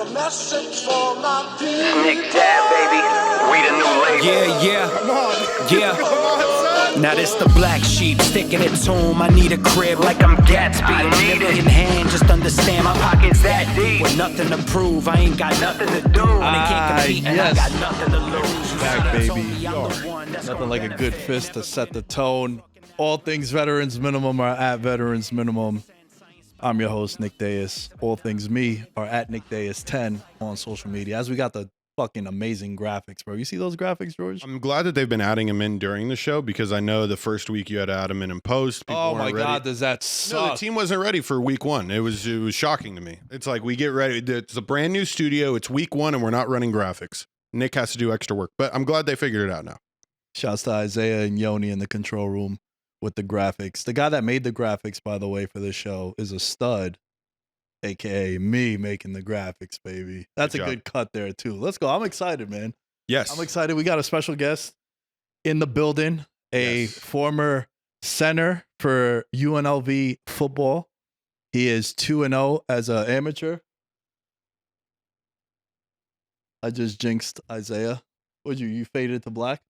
A message for my people. Nick Dad, baby. We the new label. Yeah. Come on. Yeah. Come on, son. Now this the black sheep sticking its home. I need a crib like I'm Gatsby. I need it. In hand, just understand my Pockets that deep. with nothing to prove. I ain't got nothing to do. They can't compete, and yes. I got nothing to lose. Back, It's baby. only I'm the one that's Nothing gonna like a good benefit. fist to set the tone. All things Veterans Minimum are at Veterans Minimum. I'm your host, Nick Dais. All things me are at Nick Dais 10 on social media. As we got the fucking amazing graphics, bro. You see those graphics, George? I'm glad that they've been adding him in during the show because I know the first week you had to add him in post. People Oh my weren't ready. God, does that No, the suck? team wasn't ready for week one. It was shocking to me. It's like we get ready. It's a brand new studio. It's week one and we're not running graphics. Nick has to do extra work, but I'm glad they figured it out now. Shouts to Isaiah and Yoni in the control room with the graphics. The guy that made the graphics, by the way, for this show is a stud, aka me making the graphics, baby. That's Good a job. good cut there too. Let's go. I'm excited, man. Yes. I'm excited. We got a special guest in the building, a Yes. former center for UNLV football. He is 2-0 as an amateur. I just jinxed Isaiah. Would you faded to black?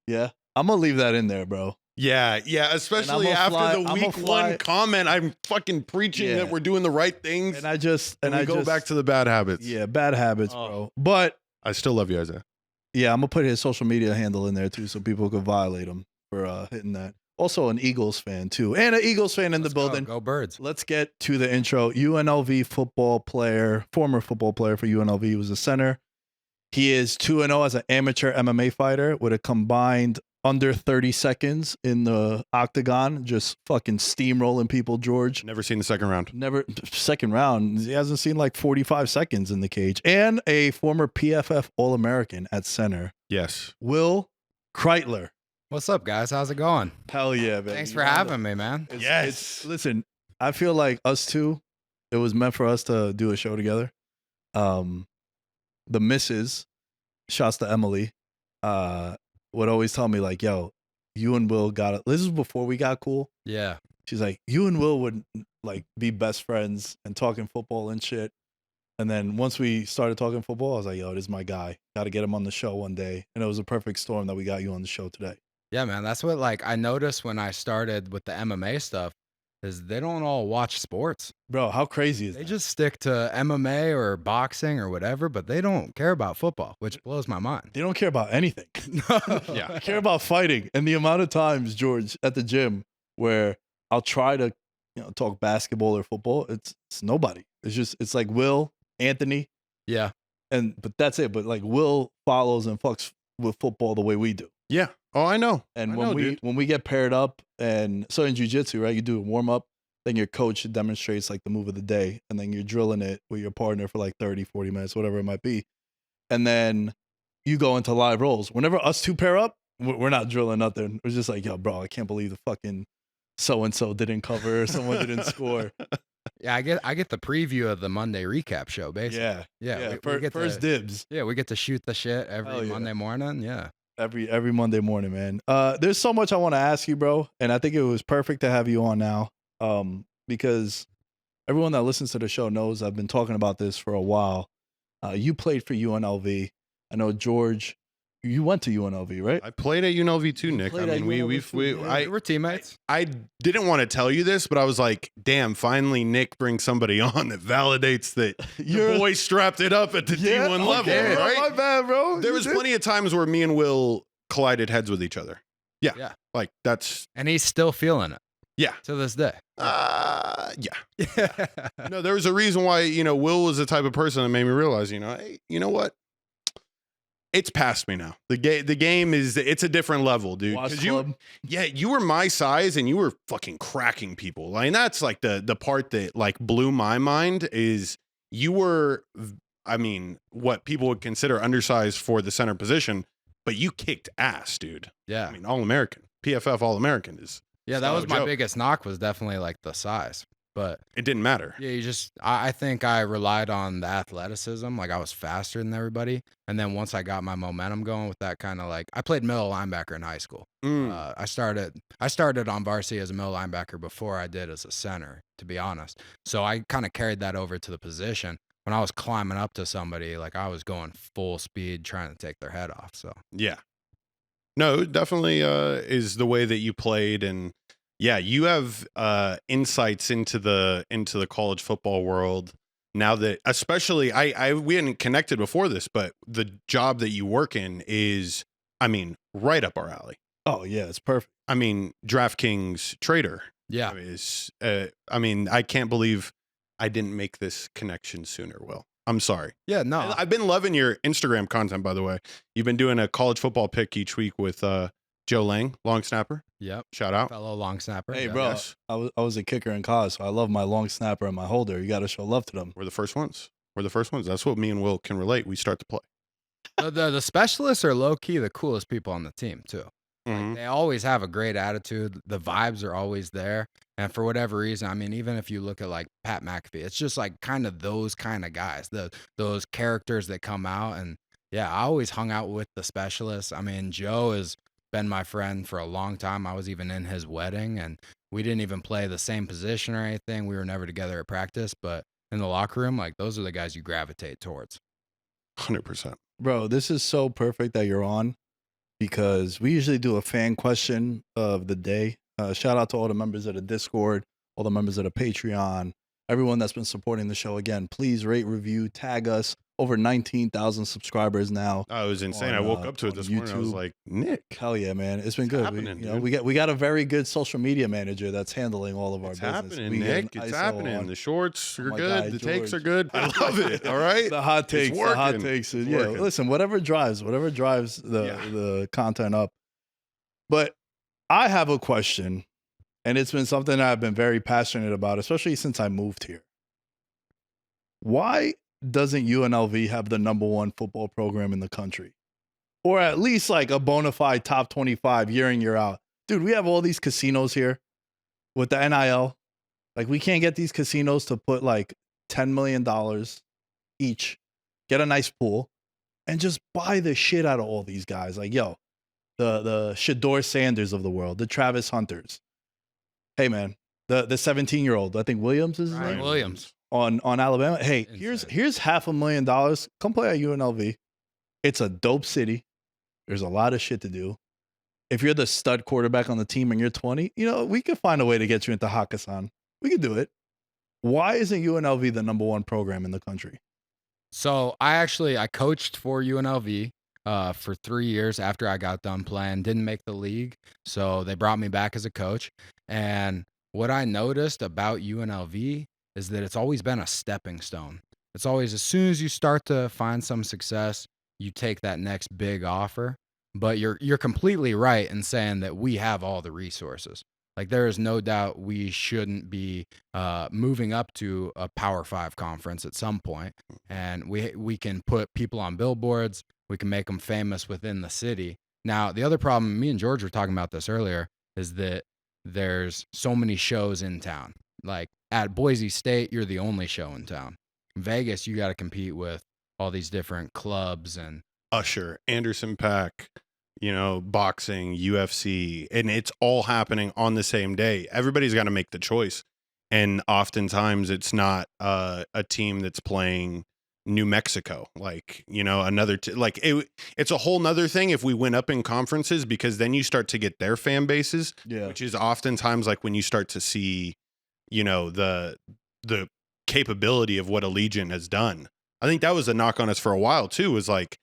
Yeah. I'm going to leave that in there, bro. Yeah, especially And after I'ma the fly- week I'ma fly- one comment. I'm fucking preaching Yeah. that we're doing the right things. And I just and we go just, back to the bad habits. yeah, bad habits, Oh. bro. But I still love you, Isaiah. yeah, I'm gonna put his social media handle in there too, so people could violate him for hitting that. Also, an Eagles fan too, and an Eagles fan in the building. Go Birds. Let's get to the intro. UNLV football player, former football player for UNLV, he was a center. He is 2-0 as an amateur MMA fighter with a combined under 30 seconds in the octagon, just fucking steamrolling people. George. Never seen the second round. Never second round. He hasn't seen like 45 seconds in the cage. And a former PFF All-American at center, Yes. Will Kreitler. What's up, guys? How's it going? Hell yeah, man. Thanks for having me, man. Listen, I feel like us two, it was meant for us to do a show together. The missus, shouts to Emily, would always tell me like, yo, you and Will got it. This is before we got cool. Yeah. She's like, you and Will would like be best friends and talking football and shit. And then once we started talking football, I was like, yo, this is my guy. Got to get him on the show one day. And it was a perfect storm that we got you on the show today. Yeah, man. That's what like I noticed when I started with the MMA stuff is they don't all watch sports. Bro, how crazy is They that? just stick to MMA or boxing or whatever, but they don't care about football, which blows my mind. They don't care about anything. Yeah. They care about fighting. And the amount of times, George, at the gym where I'll try to, talk basketball or football, it's nobody. It's like Will, Anthony, Yeah. but that's it. But like Will follows and fucks with football the way we do. Yeah. Oh, I know. And I when know, we dude. when we get paired up, and so in jiu-jitsu, right, you do a warm-up, then your coach demonstrates like the move of the day, and then you're drilling it with your partner for like 30, 40 minutes, whatever it might be. And then you go into live rolls. Whenever us two pair up, we're not drilling nothing. We're just like, yo, bro, I can't believe the fucking so-and-so didn't cover, someone didn't score. Yeah, I get the preview of the Monday recap show, basically. Yeah. we get First to, dibs. Yeah, we get to shoot the shit Hell every yeah. Monday morning. Yeah. Every Monday morning, man. There's so much I want to ask you, bro, and I think it was perfect to have you on now, because everyone that listens to the show knows I've been talking about this for a while. You played for UNLV. I know George. You went to UNLV, right? I played at UNLV too, Nick. I played at mean, UNLV too, yeah. We're teammates. I didn't want to tell you this, but I was like, damn, finally Nick brings somebody on that validates that the boy strapped it up at the D1 level, okay, right? My bad, bro. There You was did. plenty of times where me and Will collided heads with each other. Yeah. Yeah. Like that's, And he's still feeling it yeah. to this day. Yeah. No, there was a reason why, Will was the type of person that made me realize, hey, you know what? It's past me now. The game it's a different level, dude. Watch 'Cause Club. you were my size and you were fucking cracking people. Like, and that's like the part that like blew my mind is you were, I mean, what people would consider undersized for the center position, but you kicked ass, dude. Yeah. I mean, All-American, PFF All-American is. Yeah, that no was my joke. biggest knock was definitely like the size. But It didn't matter. yeah, I think I relied on the athleticism. Like I was faster than everybody. And then once I got my momentum going with that kind of like, I played middle linebacker in high school. I started on varsity as a middle linebacker before I did as a center, to be honest. So I kind of carried that over to the position. when I was climbing up to somebody, like I was going full speed trying to take their head off. So Yeah. No, it definitely is the way that you played, and yeah, you have insights into the college football world now that, especially we hadn't connected before this, but the job that you work in is, I mean, right up our alley. Oh yeah, it's perfect. I mean, DraftKings trader. yeah, Is I mean, I can't believe I didn't make this connection sooner, Will. I'm sorry. yeah, no, I've been loving your Instagram content, by the way. You've been doing a college football pick each week with Joe Lang, long snapper. yep, Shout out. fellow long snapper. Hey, yeah. bro, Yes. I was a kicker in college, so I love my long snapper and my holder. You got to show love to them. We're the first ones. That's what me and Will can relate. We start to play. The specialists are low key the coolest people on the team too. Mhm. They always have a great attitude. The vibes are always there. And for whatever reason, I mean, even if you look at like Pat McAfee, it's just like kind of those kind of guys, those characters that come out. And yeah, I always hung out with the specialists. I mean, Joe has been my friend for a long time. I was even in his wedding, and we didn't even play the same position or anything. We were never together at practice, but in the locker room, like those are the guys you gravitate towards. 100%. Bro, this is so perfect that you're on, because we usually do a fan question of the day. Shout out to all the members of the Discord, all the members of the Patreon, everyone that's been supporting the show. Again, please rate, review, tag us. Over 19,000 subscribers now. Oh, it was insane. On, I woke up to it on this morning. I was YouTube. like, Nick. Hell yeah, man. It's been It's good. happening, You know, we got a very good social media manager that's handling all of our It's business. happening, We get Nick. an It's ISO happening. on The shorts are my good. guy, The takes George. are good. I love it. All right. the hot It's takes. The hot working. takes. It's Yeah, working. listen, whatever drives the Yeah. the content up. But I have a question, and it's been something I've been very passionate about, especially since I moved here. Why doesn't UNLV have the #1 football program in the country? Or at least like a bona fide top 25 year in, year out. Dude, we have all these casinos here with the NIL. Like, we can't get these casinos to put like $10 million each, get a nice pool, and just buy the shit out of all these guys. Like, yo, the Shador Sanders of the world, the Travis Hunters. Hey, man, the 17-year-old, I think Williams is his Ryan name? Williams. On Alabama. Hey, Insane. here's $500,000. Come play at UNLV. It's a dope city. There's a lot of shit to do. If you're the stud quarterback on the team and you're 20, you know, we could find a way to get you into Hakkasan. We could do it. Why isn't UNLV the #1 program in the country? So I coached for UNLV for 3 years after I got done playing. Didn't make the league, so they brought me back as a coach. And what I noticed about UNLV is that it's always been a stepping stone. It's always, as soon as you start to find some success, you take that next big offer. But you're completely right in saying that we have all the resources. Like, there is no doubt we shouldn't be moving up to a Power 5 conference at some point, and we can put people on billboards. We can make them famous within the city. Now, the other problem, me and George were talking about this earlier, is that there's so many shows in town. Like, at Boise State, you're the only show in town. In Vegas, you got to compete with all these different clubs and Usher, Anderson .Paak, you know, boxing, UFC, and it's all happening on the same day. Everybody's got to make the choice. And oftentimes it's not a team that's playing New Mexico, like, you know, it's a whole nother thing if we went up in conferences, because then you start to get their fan bases, Yeah. which is oftentimes like when you start to see, you know, the capability of what Allegiant has done. I think that was a knock on us for a while too, was like,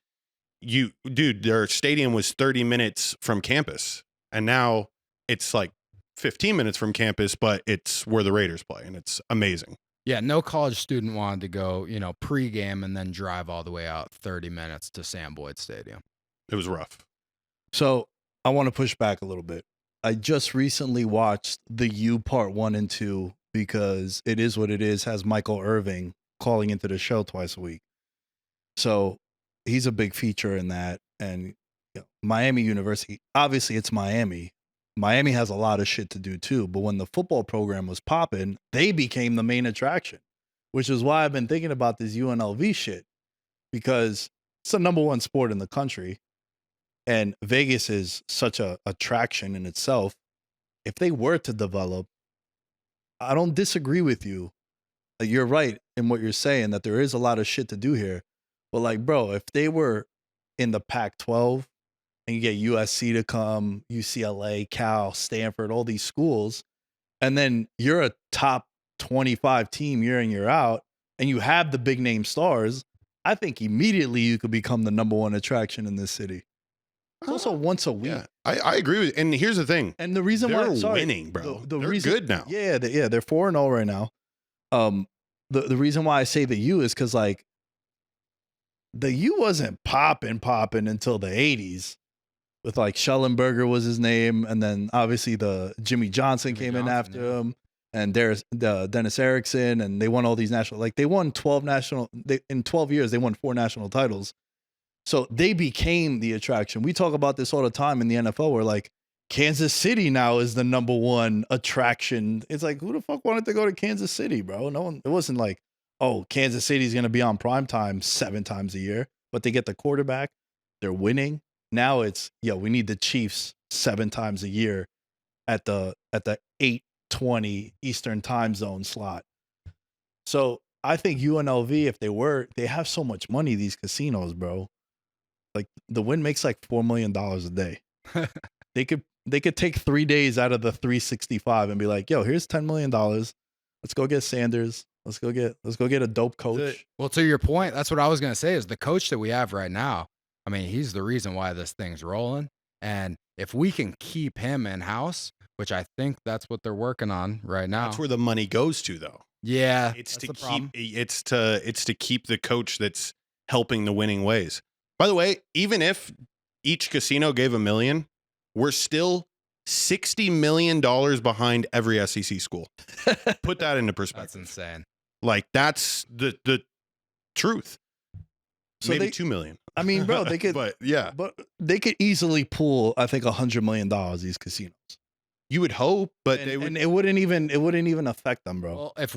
their stadium was 30 minutes from campus, and now it's like 15 minutes from campus, but it's where the Raiders play, and it's amazing. yeah, no college student wanted to go, you know, pregame and then drive all the way out 30 minutes to Sam Boyd Stadium. It was rough. So I want to push back a little bit. I just recently watched the U Part 1 and 2, because It Is What It Is has Michael Irving calling into the show twice a week. So he's a big feature in that. And you know, Miami University, obviously it's Miami. Miami has a lot of shit to do too. But when the football program was popping, they became the main attraction, which is why I've been thinking about this UNLV shit, because it's the #1 sport in the country. And Vegas is such a attraction in itself. If they were to develop, I don't disagree with you you're right in what you're saying that there is a lot of shit to do here. But like, bro, if they were in the Pac-12 and you get USC to come, UCLA, Cal, Stanford, all these schools, and then you're a top 25 team year in, year out, and you have the big name stars, I think immediately you could become the number one attraction in this city. It's also once a week. Yeah, I agree with you. And here's the thing. And the reason they're why winning, bro. The they're reason, good now. Yeah, they're 4-0 right now. The reason why I say the U is because like the U wasn't popping until the 80s. With like Schellenberger was his name, and then obviously the Jimmy Johnson came in after him, and there's Dennis Erickson, and they won all these national. Like they won 12 in 12 years. They won 4 national titles, so they became the attraction. We talk about this all the time in the NFL, where like Kansas City now is the number one attraction. It's like, who the fuck wanted to go to Kansas City, bro? No one. It wasn't like, oh, Kansas City's gonna be on prime time 7 times a year, but they get the quarterback. They're winning. Now it's, we need the Chiefs 7 times a year at the 8:20 Eastern time zone slot. So I think UNLV, if they have so much money, these casinos, bro. Like the Win makes like $4 million a day. They could take 3 days out of the 365 and be like, yo, here's $10 million. Let's go get Sanders. Let's go get a dope coach. Well, to your point, that's what I was gonna say. Is the coach that we have right now? I mean, he's the reason why this thing's rolling. And if we can keep him in house, which I think that's what they're working on right now. That's where the money goes to, though. Yeah, it's to keep the coach that's helping the winning ways. By the way, even if each casino gave $1 million, we're still $60 million behind every SEC school. Put that into perspective. That's insane. Like that's the truth. So maybe 2 million. I mean, bro, they could, but yeah, but they could easily pull, I think, $100 million. These casinos. You would hope, but and it wouldn't even affect them, bro. Well, if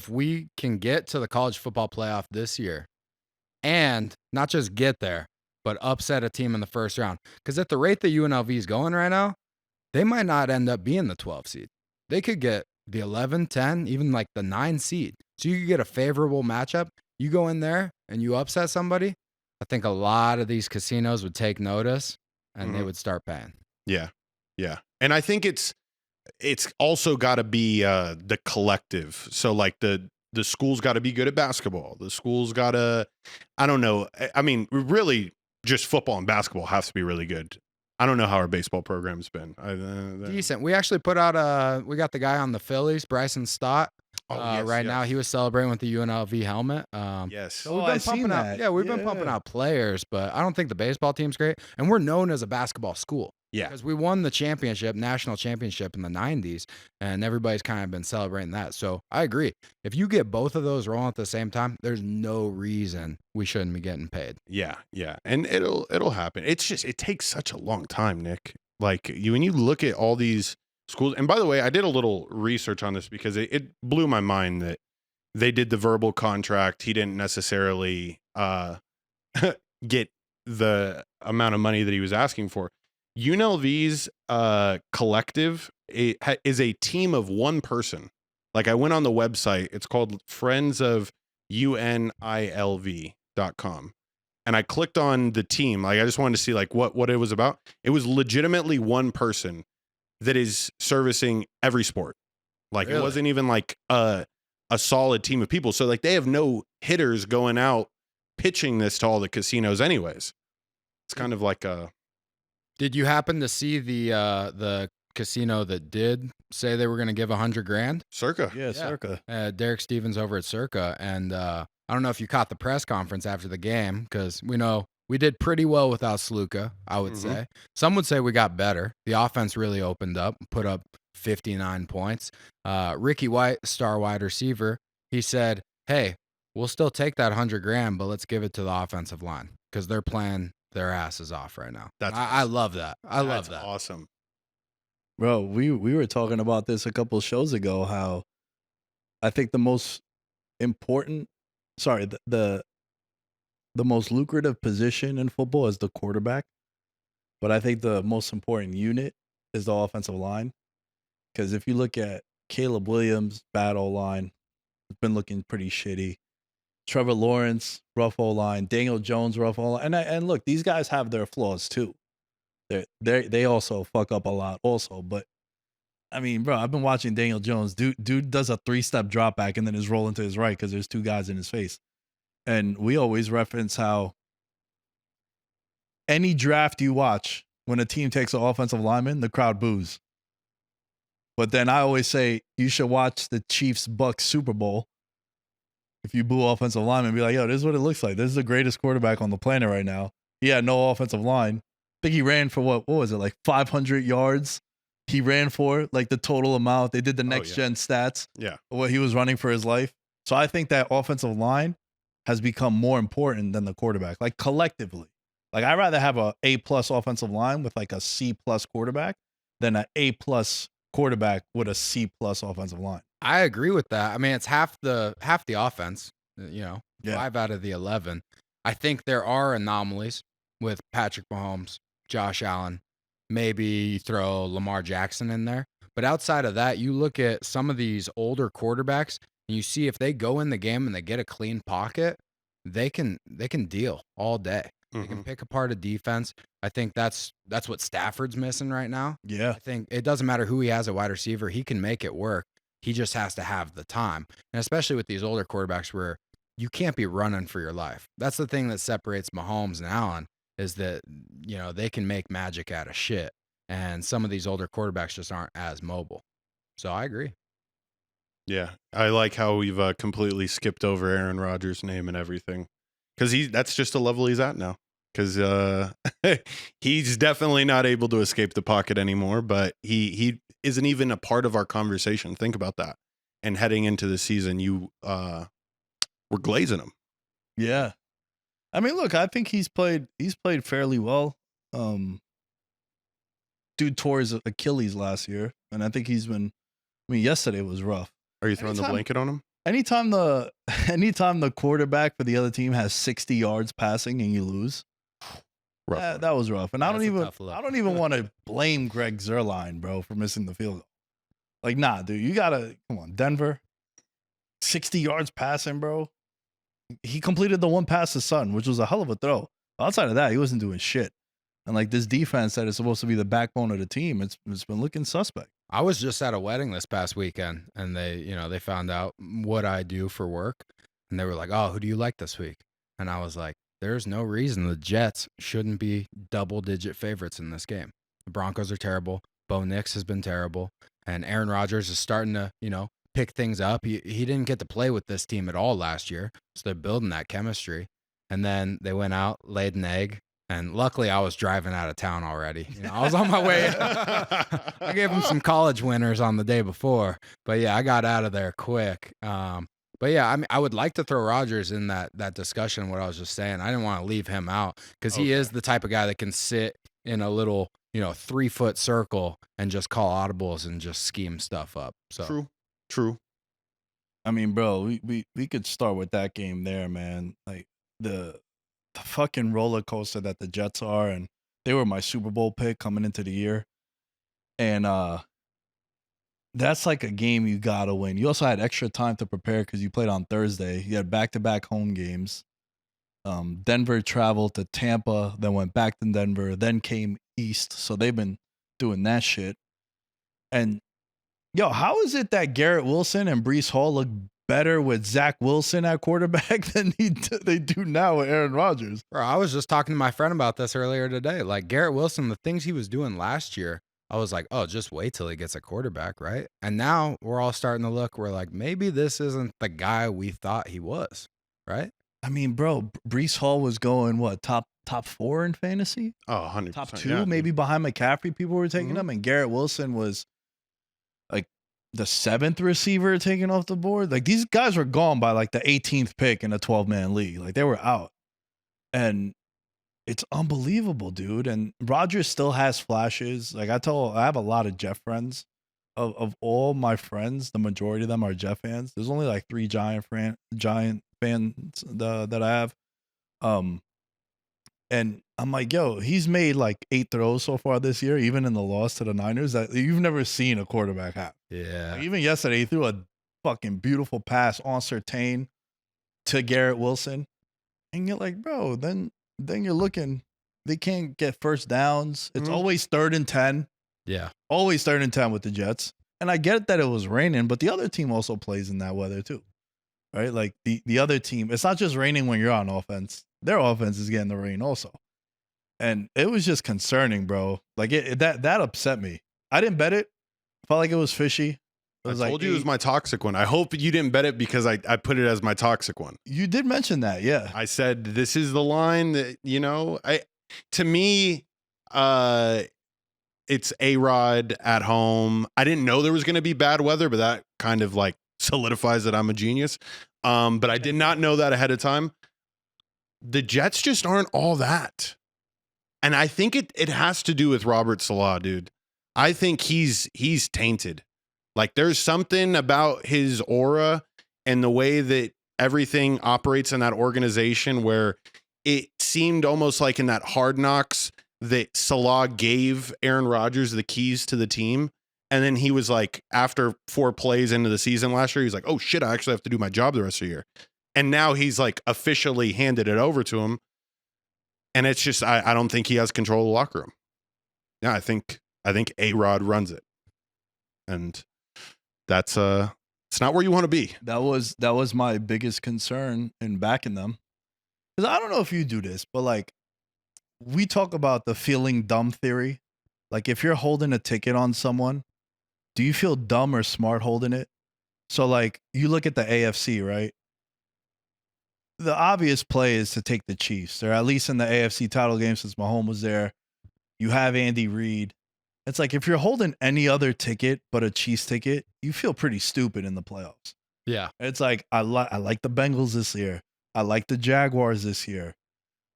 we can get to the college football playoff this year, and not just get there, but upset a team in the first round, because at the rate that UNLV is going right now, they might not end up being the 12 seed. They could get the 11, 10, even like the 9 seed. So you could get a favorable matchup. You go in there and you upset somebody. I think a lot of these casinos would take notice and they would start paying. Yeah. Yeah. And I think it's also got to be the collective. So like the school's got to be good at basketball. The school's got to, I don't know. I mean, really just football and basketball has to be really good. I don't know how our baseball program's been. Decent. We actually put out we got the guy on the Phillies, Bryson Stott. Now he was celebrating with the UNLV helmet. Yes. So we've been pumping out. Yeah, we've been pumping out players, but I don't think the baseball team's great. And we're known as a basketball school. Yeah. Because we won the national championship in the 90s, and everybody's kind of been celebrating that. So I agree. If you get both of those rolling at the same time, there's no reason we shouldn't be getting paid. Yeah, yeah. And it'll happen. It's just it takes such a long time, Nick. Like when you look at all these schools, and by the way, I did a little research on this because it blew my mind that they did the verbal contract. He didn't necessarily get the amount of money that he was asking for. UNLV's collective is a team of one person. Like I went on the website, it's called Friends of UNILV.com. And I clicked on the team. Like I just wanted to see like what it was about. It was legitimately one person that is servicing every sport. Like It wasn't even like a solid team of people. So like they have no hitters going out pitching this to all the casinos anyways. It's kind of like a... Did you happen to see the casino that did say they were going to give $100,000? Circa. Yeah, Circa. Derek Stevens over at Circa. And I don't know if you caught the press conference after the game, because we know we did pretty well without Sluka, I would say. Some would say we got better. The offense really opened up, put up 59 points. Ricky White, star wide receiver, he said, hey, we'll still take that $100,000, but let's give it to the offensive line because they're playing their asses off right now. I love that. I love that. Awesome. Bro, we were talking about this a couple shows ago, how I think the most important, the most lucrative position in football is the quarterback. But I think the most important unit is the offensive line. Because if you look at Caleb Williams, bad O-line, been looking pretty shitty. Trevor Lawrence, rough O-line. Daniel Jones, rough O-line. And look, these guys have their flaws too. They also fuck up a lot also. But, I mean, bro, I've been watching Daniel Jones. Dude does a 3-step drop back and then is rolling to his right because there's 2 guys in his face. And we always reference how any draft you watch, when a team takes an offensive lineman, the crowd boos. But then I always say you should watch the Chiefs-Bucks Super Bowl. If you boo offensive linemen, be like, yo, this is what it looks like. This is the greatest quarterback on the planet right now. He had no offensive line. I think he ran for what was it, like 500 yards? He ran for like the total amount. They did the next-gen stats. Yeah. What he was running for his life. So I think that offensive line has become more important than the quarterback, like collectively. Like I'd rather have a A+ offensive line with like a C+ quarterback than an A+ quarterback with a C+ offensive line. I agree with that. I mean, it's half the offense, you know, Yeah. 5 out of the 11. I think there are anomalies with Patrick Mahomes, Josh Allen. Maybe you throw Lamar Jackson in there. But outside of that, you look at some of these older quarterbacks and you see if they go in the game and they get a clean pocket, they can deal all day. They can pick apart a defense. I think that's what Stafford's missing right now. Yeah. I think it doesn't matter who he has at wide receiver. He can make it work. He just has to have the time. And especially with these older quarterbacks where you can't be running for your life. That's the thing that separates Mahomes and Allen is that, you know, they can make magic out of shit. And some of these older quarterbacks just aren't as mobile. So I agree. Yeah. I like how we've completely skipped over Aaron Rodgers' name and everything. Because that's just the level he's at now. Because he's definitely not able to escape the pocket anymore, but he isn't even a part of our conversation. Think about that. And heading into the season, we're glazing him. Yeah. I mean, look, I think he's played fairly well. Dude tore his Achilles last year, and I think he's been. I mean, yesterday was rough. Are you throwing the blanket on him? Anytime the quarterback for the other team has 60 yards passing and you lose, that was rough. And I don't even want to blame Greg Zuerlein, bro, for missing the field goal. Like, nah, dude, you gotta come on, Denver. 60 yards passing, bro. He completed the one pass to Sutton, which was a hell of a throw. Outside of that, he wasn't doing shit. And like this defense that is supposed to be the backbone of the team, it's been looking suspect. I was just at a wedding this past weekend and they found out what I do for work and they were like, "Oh, who do you like this week?" And I was like, there's no reason the Jets shouldn't be double-digit favorites in this game. The Broncos are terrible. Bo Nix has been terrible. And Aaron Rodgers is starting to, pick things up. He didn't get to play with this team at all last year, so they're building that chemistry. And then they went out, laid an egg, and luckily I was driving out of town already. I was on my way. I gave them some college winners on the day before. But yeah, I got out of there quick. But yeah, I mean, I would like to throw Rodgers in that discussion, what I was just saying. I didn't want to leave him out because he is the type of guy that can sit in a little, 3-foot circle and just call audibles and just scheme stuff up. So True. I mean, bro, we could start with that game there, man. Like the fucking roller coaster that the Jets are, and they were my Super Bowl pick coming into the year. And that's like a game you gotta win. You also had extra time to prepare because you played on Thursday. You had back-to-back home games. Denver traveled to Tampa, then went back to Denver, then came east. So they've been doing that shit. And yo, how is it that Garrett Wilson and Breece Hall look better with Zach Wilson at quarterback than they do now with Aaron Rodgers? Bro, I was just talking to my friend about this earlier today. Like Garrett Wilson, the things he was doing last year, I was like, oh, just wait till he gets a quarterback, right? And now we're all starting to look, we're like, maybe this isn't the guy we thought he was, right? I mean, bro, Breece Hall was going, what, top 4 in fantasy? Oh, 100%. Top 2, maybe behind McCaffrey, people were taking him. And Garrett Wilson was like the 7th receiver taken off the board. Like these guys were gone by like the 18th pick in a 12-man league. Like they were out. And it's unbelievable, dude. And Rodgers still has flashes. Like I have a lot of Jeff friends. Of all my friends, the majority of them are Jeff fans. There's only like 3 Giant fans that I have. And I'm like, yo, he's made like 8 throws so far this year, even in the loss to the Niners, that you've never seen a quarterback have. Yeah. Like even yesterday, he threw a fucking beautiful pass on Surtain to Garrett Wilson. And you're like, bro, then you're looking, they can't get first downs. It's always 3rd and 10. Yeah. Always 3rd and 10 with the Jets. And I get that it was raining, but the other team also plays in that weather too. Right? Like the other team, it's not just raining when you're on offense. Their offense is getting the rain also. And it was just concerning, bro. Like that upset me. I didn't bet it. Felt like it was fishy. It was I told you it was my toxic one. I hope you didn't bet it because I put it as my toxic one. You did mention that, yeah. I said this is the line that, you know, to me, it's A-Rod at home. I didn't know there was going to be bad weather, but that kind of like solidifies that I'm a genius. But I did not know that ahead of time. The Jets just aren't all that. And I think it has to do with Robert Saleh, dude. I think he's tainted. Like there's something about his aura and the way that everything operates in that organization where it seemed almost like in that Hard Knocks that Saleh gave Aaron Rodgers the keys to the team. And then he was like, after 4 plays into the season last year, he's like, oh shit, I actually have to do my job the rest of the year. And now he's like officially handed it over to him. And it's just, I don't think he has control of the locker room. Yeah, I think A-Rod runs it. And that's it's not where you want to be. That was my biggest concern in backing them. Because I don't know if you do this, but like we talk about the feeling dumb theory. Like if you're holding a ticket on someone, do you feel dumb or smart holding it? So like you look at the AFC, right? The obvious play is to take the Chiefs. They're at least in the AFC title game since Mahomes was there. You have Andy Reid. It's like if you're holding any other ticket but a Chiefs ticket, you feel pretty stupid in the playoffs. Yeah. It's like I like the Bengals this year. I like the Jaguars this year.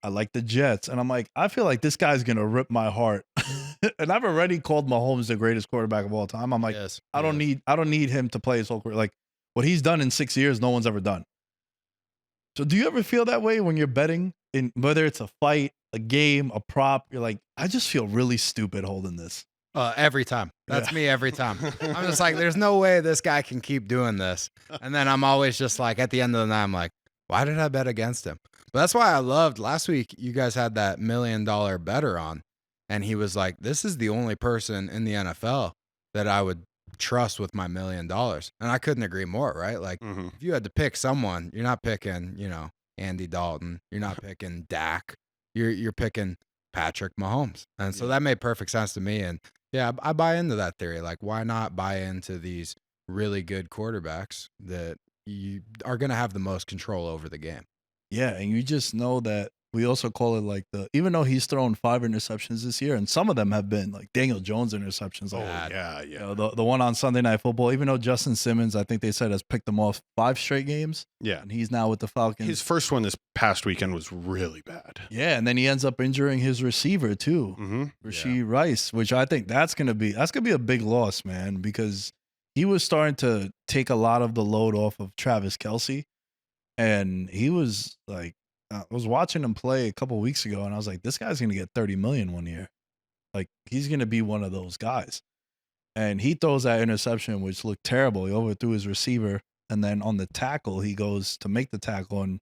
I like the Jets. And I'm like, I feel like this guy's going to rip my heart. And I've already called Mahomes the greatest quarterback of all time. I'm like, Yes. I don't need him to play his whole career. Like what he's done in 6 years, no one's ever done. So do you ever feel that way when you're betting in whether it's a fight, a game, a prop? You're like, I just feel really stupid holding this. Every time. That's me every time. I'm just like, there's no way this guy can keep doing this. And then I'm always just like, at the end of the night, I'm like, why did I bet against him? But that's why I loved last week. You guys had that $1 million better on. And he was like, this is the only person in the NFL that I would trust with my $1 million. And I couldn't agree more, right? Like if you had to pick someone, you're not picking, Andy Dalton. You're not picking Dak. You're picking Patrick Mahomes. And so that made perfect sense to me. And yeah, I buy into that theory. Like, why not buy into these really good quarterbacks that you are going to have the most control over the game? Yeah, and you just know that we also call it like even though he's thrown 5 interceptions this year, and some of them have been like Daniel Jones interceptions. Oh, Like, yeah. you know, the one on Sunday Night Football, even though Justin Simmons, I think they said, has picked them off 5 straight games. Yeah. And he's now with the Falcons. His first one this past weekend was really bad. Yeah, and then he ends up injuring his receiver too, Rashee Rice, which I think that's gonna be a big loss, man, because he was starting to take a lot of the load off of Travis Kelce, and he was like, I was watching him play a couple of weeks ago, and I was like, this guy's gonna get $30 million one year, like he's gonna be one of those guys, and he throws that interception which looked terrible. He overthrew his receiver, and then on the tackle, he goes to make the tackle and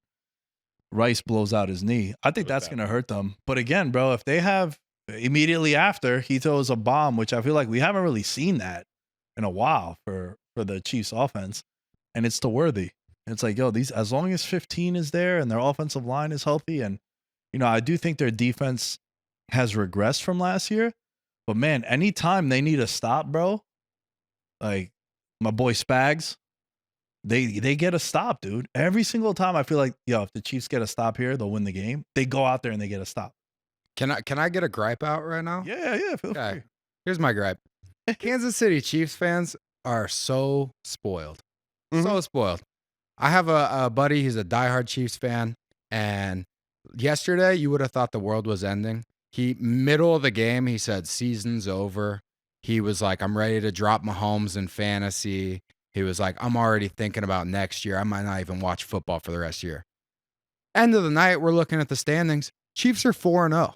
Rice blows out his knee. I think that's going to hurt them. But again, bro, if they have immediately after he throws a bomb, which I feel like we haven't really seen that in a while for the Chiefs offense, and it's to Worthy. It's like, yo, these, as long as 15 is there and their offensive line is healthy, and I do think their defense has regressed from last year. But man, anytime they need a stop, bro, like my boy Spags, They get a stop, dude. Every single time I feel like, yo, if the Chiefs get a stop here, they'll win the game. They go out there and they get a stop. Can I get a gripe out right now? Yeah, feel Okay. free. Here's my gripe. Kansas City Chiefs fans are so spoiled. So spoiled. I have a buddy, he's a diehard Chiefs fan, and yesterday you would have thought the world was ending. Middle of the game, he said, season's over. He was like, I'm ready to drop Mahomes in fantasy. He was like, I'm already thinking about next year. I might not even watch football for the rest of the year. End of the night, we're looking at the standings. Chiefs are 4-0.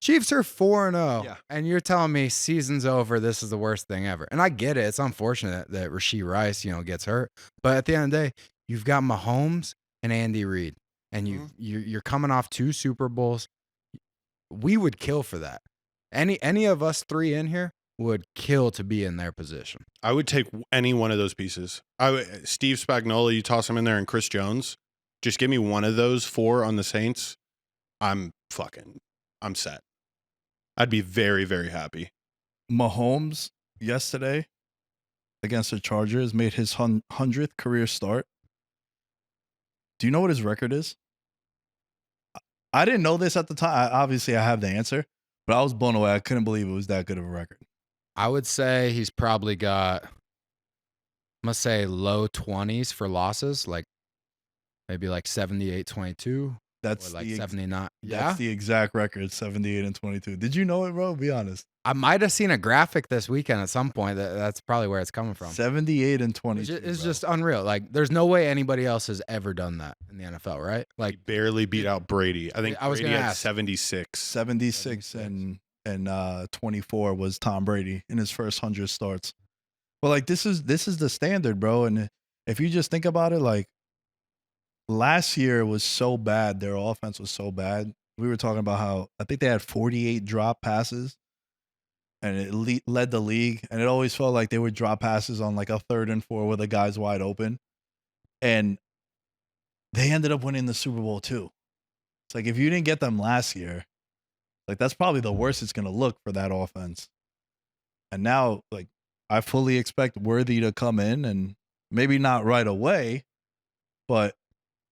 Chiefs are 4-0, Yeah. and you're telling me season's over. This is the worst thing ever. And I get it. It's unfortunate that Rashee Rice, gets hurt. But at the end of the day, you've got Mahomes and Andy Reid, and you're coming off 2 Super Bowls. We would kill for that. Any of us 3 in here would kill to be in their position. I would take any one of those pieces. Steve Spagnuolo, you toss him in there, and Chris Jones. Just give me one of those 4 on the Saints. I'm set. I'd be very, very happy. Mahomes yesterday against the Chargers made his 100th career start. Do you know what his record is? I didn't know this at the time. Obviously, I have the answer, but I was blown away. I couldn't believe it was that good of a record. I would say he's probably got, I must say, low 20s for losses, like maybe like 78-22. That's Or like the 79. Yeah. That's the exact record, 78-22. Did you know it, bro? Be honest. I might have seen a graphic this weekend at some point. That's probably where it's coming from. 78-22. It's just unreal. Like, there's no way anybody else has ever done that in the NFL, right? He Like, barely beat out Brady. I think I was Brady gonna had ask. 76. 76 and 24 was Tom Brady in his first 100 starts. But like this is the standard, bro. And if you just think about it, like last year was so bad, their offense was so bad. We were talking about how I think they had 48 drop passes, and it led the league. And it always felt like they would drop passes on like a 3rd and 4 where the guy's wide open, and they ended up winning the Super Bowl too. It's like if you didn't get them last year, like that's probably the worst it's gonna look for that offense. And now, like I fully expect Worthy to come in, and maybe not right away, but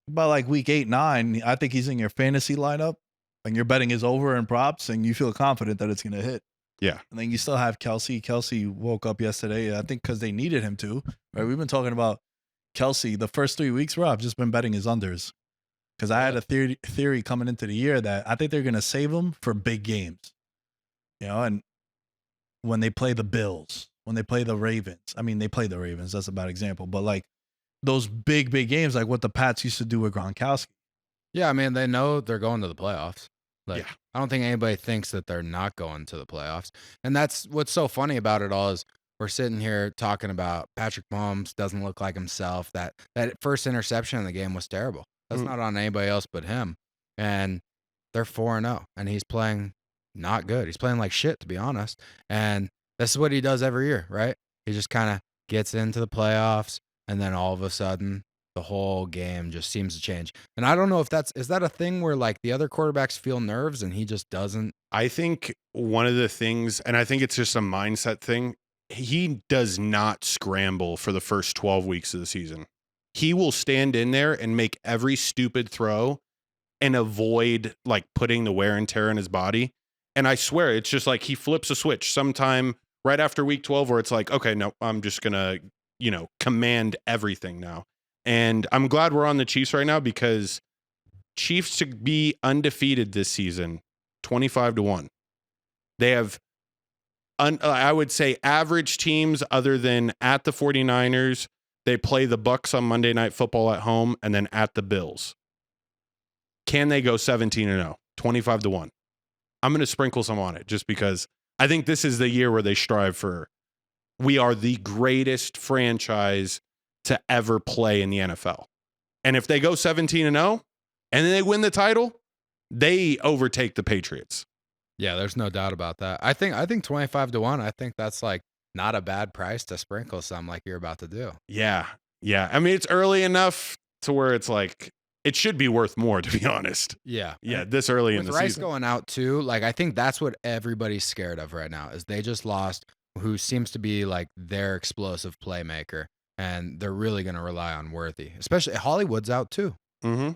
by like week 8, 9, I think he's in your fantasy lineup, and you're betting his over and props, and you feel confident that it's gonna hit. Yeah. And then you still have Kelsey. Kelsey woke up yesterday, I think, because they needed him to. Right? We've been talking about Kelsey the first 3 weeks, Rob. Just been betting his unders. Because I had a theory coming into the year that I think they're going to save him for big games. And when they play the Bills, when they play the Ravens. I mean, they play the Ravens. That's a bad example. But like those big games, like what the Pats used to do with Gronkowski. yeah, I mean, they know they're going to the playoffs. Like, Yeah. I don't think anybody thinks that they're not going to the playoffs. And that's what's so funny about it all is we're sitting here talking about Patrick Mahomes doesn't look like himself. That first interception in the game was terrible. That's not on anybody else but him. And they're 4-0, and he's playing not good. He's playing like shit, to be honest. And this is what he does every year, right? He just kind of gets into the playoffs, and then all of a sudden, the whole game just seems to change. And I don't know if is that a thing where like the other quarterbacks feel nerves and he just doesn't? I think one of the things, and I think it's just a mindset thing, he does not scramble for the first 12 weeks of the season. He will stand in there and make every stupid throw and avoid like putting the wear and tear in his body. And I swear, it's just like he flips a switch sometime right after week 12 where it's like, okay, no, I'm just going to, command everything now. And I'm glad we're on the Chiefs right now because Chiefs to be undefeated this season, 25-1. They have, I would say, average teams other than at the 49ers. They play the Bucks on Monday Night Football at home and then at the Bills. Can they go 17-0, 25-1? I'm going to sprinkle some on it just because I think this is the year where they strive for, we are the greatest franchise to ever play in the NFL. And if they go 17-0 and then they win the title, they overtake the Patriots. Yeah, there's no doubt about that. I think 25-1. I think that's like not a bad price to sprinkle some like you're about to do. Yeah. Yeah. I mean, it's early enough to where it's like, it should be worth more, to be honest. Yeah. Yeah. This early in With the Rice season. going out too, like I think that's what everybody's scared of right now is they just lost who seems to be like their explosive playmaker. And they're really going to rely on Worthy, especially Hollywood's out too. Mm-hmm.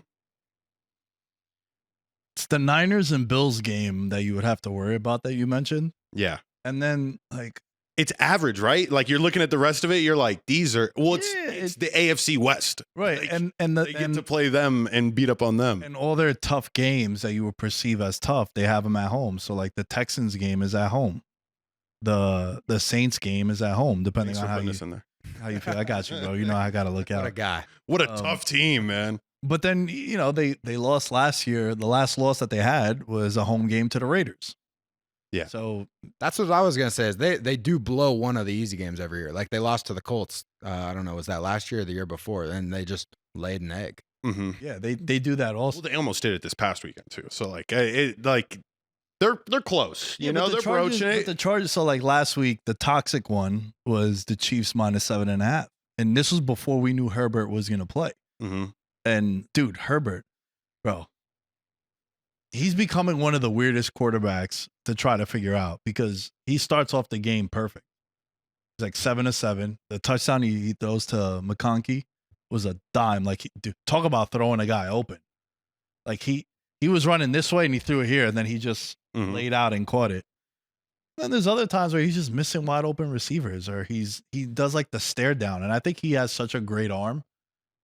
It's the Niners and Bills game that you would have to worry about that you mentioned. Yeah. And then like It's average, right? Like you're looking at the rest of it, you're like, these are Yeah, it's the AFC West. right. Like, and they get to play them and beat up on them. and all their tough games that you would perceive as tough, they have them at home. So like the Texans game is at home. The Saints game is at home, depending Thanks for on putting this in there. how you feel. I got you, bro. You know I got to look What a out. guy. What a Um, tough team, man. But then, they lost last year. The last loss that they had was a home game to the Raiders. Yeah. So That's what I was gonna say. Is they do blow one of the easy games every year. Like they lost to the Colts. I don't know, was that last year or the year before? And they just laid an egg. Mm-hmm. yeah, they do that also. Well, they almost did it this past weekend too. So like, they're close. You know, but they're approaching but it. the Chargers. So like last week, the toxic one was the Chiefs minus 7.5, and this was before we knew Herbert was gonna play. Mm-hmm. And dude, Herbert, bro, he's becoming one of the weirdest quarterbacks to try to figure out because he starts off the game perfect. He's like 7 of 7. The touchdown he throws to McConkey was a dime. Like, dude, talk about throwing a guy open. Like he was running this way and he threw it here, and then he just laid out and caught it. And there's other times where he's just missing wide open receivers, or he does like the stare down. And I think he has such a great arm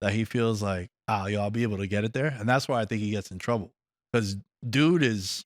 that he feels like, I'll be able to get it there. And that's why I think he gets in trouble. Because dude is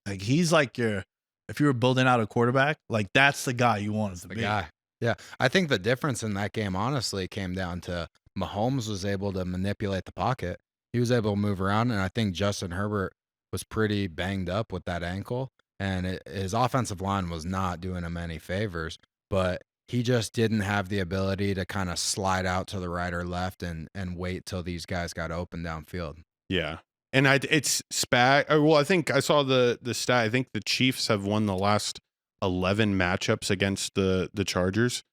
like, he's like if you were building out a quarterback, like that's the guy you want as the guy. Yeah. I think the difference in that game, honestly, came down to Mahomes was able to manipulate the pocket. He was able to move around. And I think Justin Herbert was pretty banged up with that ankle. And his offensive line was not doing him any favors. But he just didn't have the ability to kind of slide out to the right or left and wait till these guys got open downfield. Yeah. And it's well, I think I saw the stat. I think the Chiefs have won the last 11 matchups against the Chargers.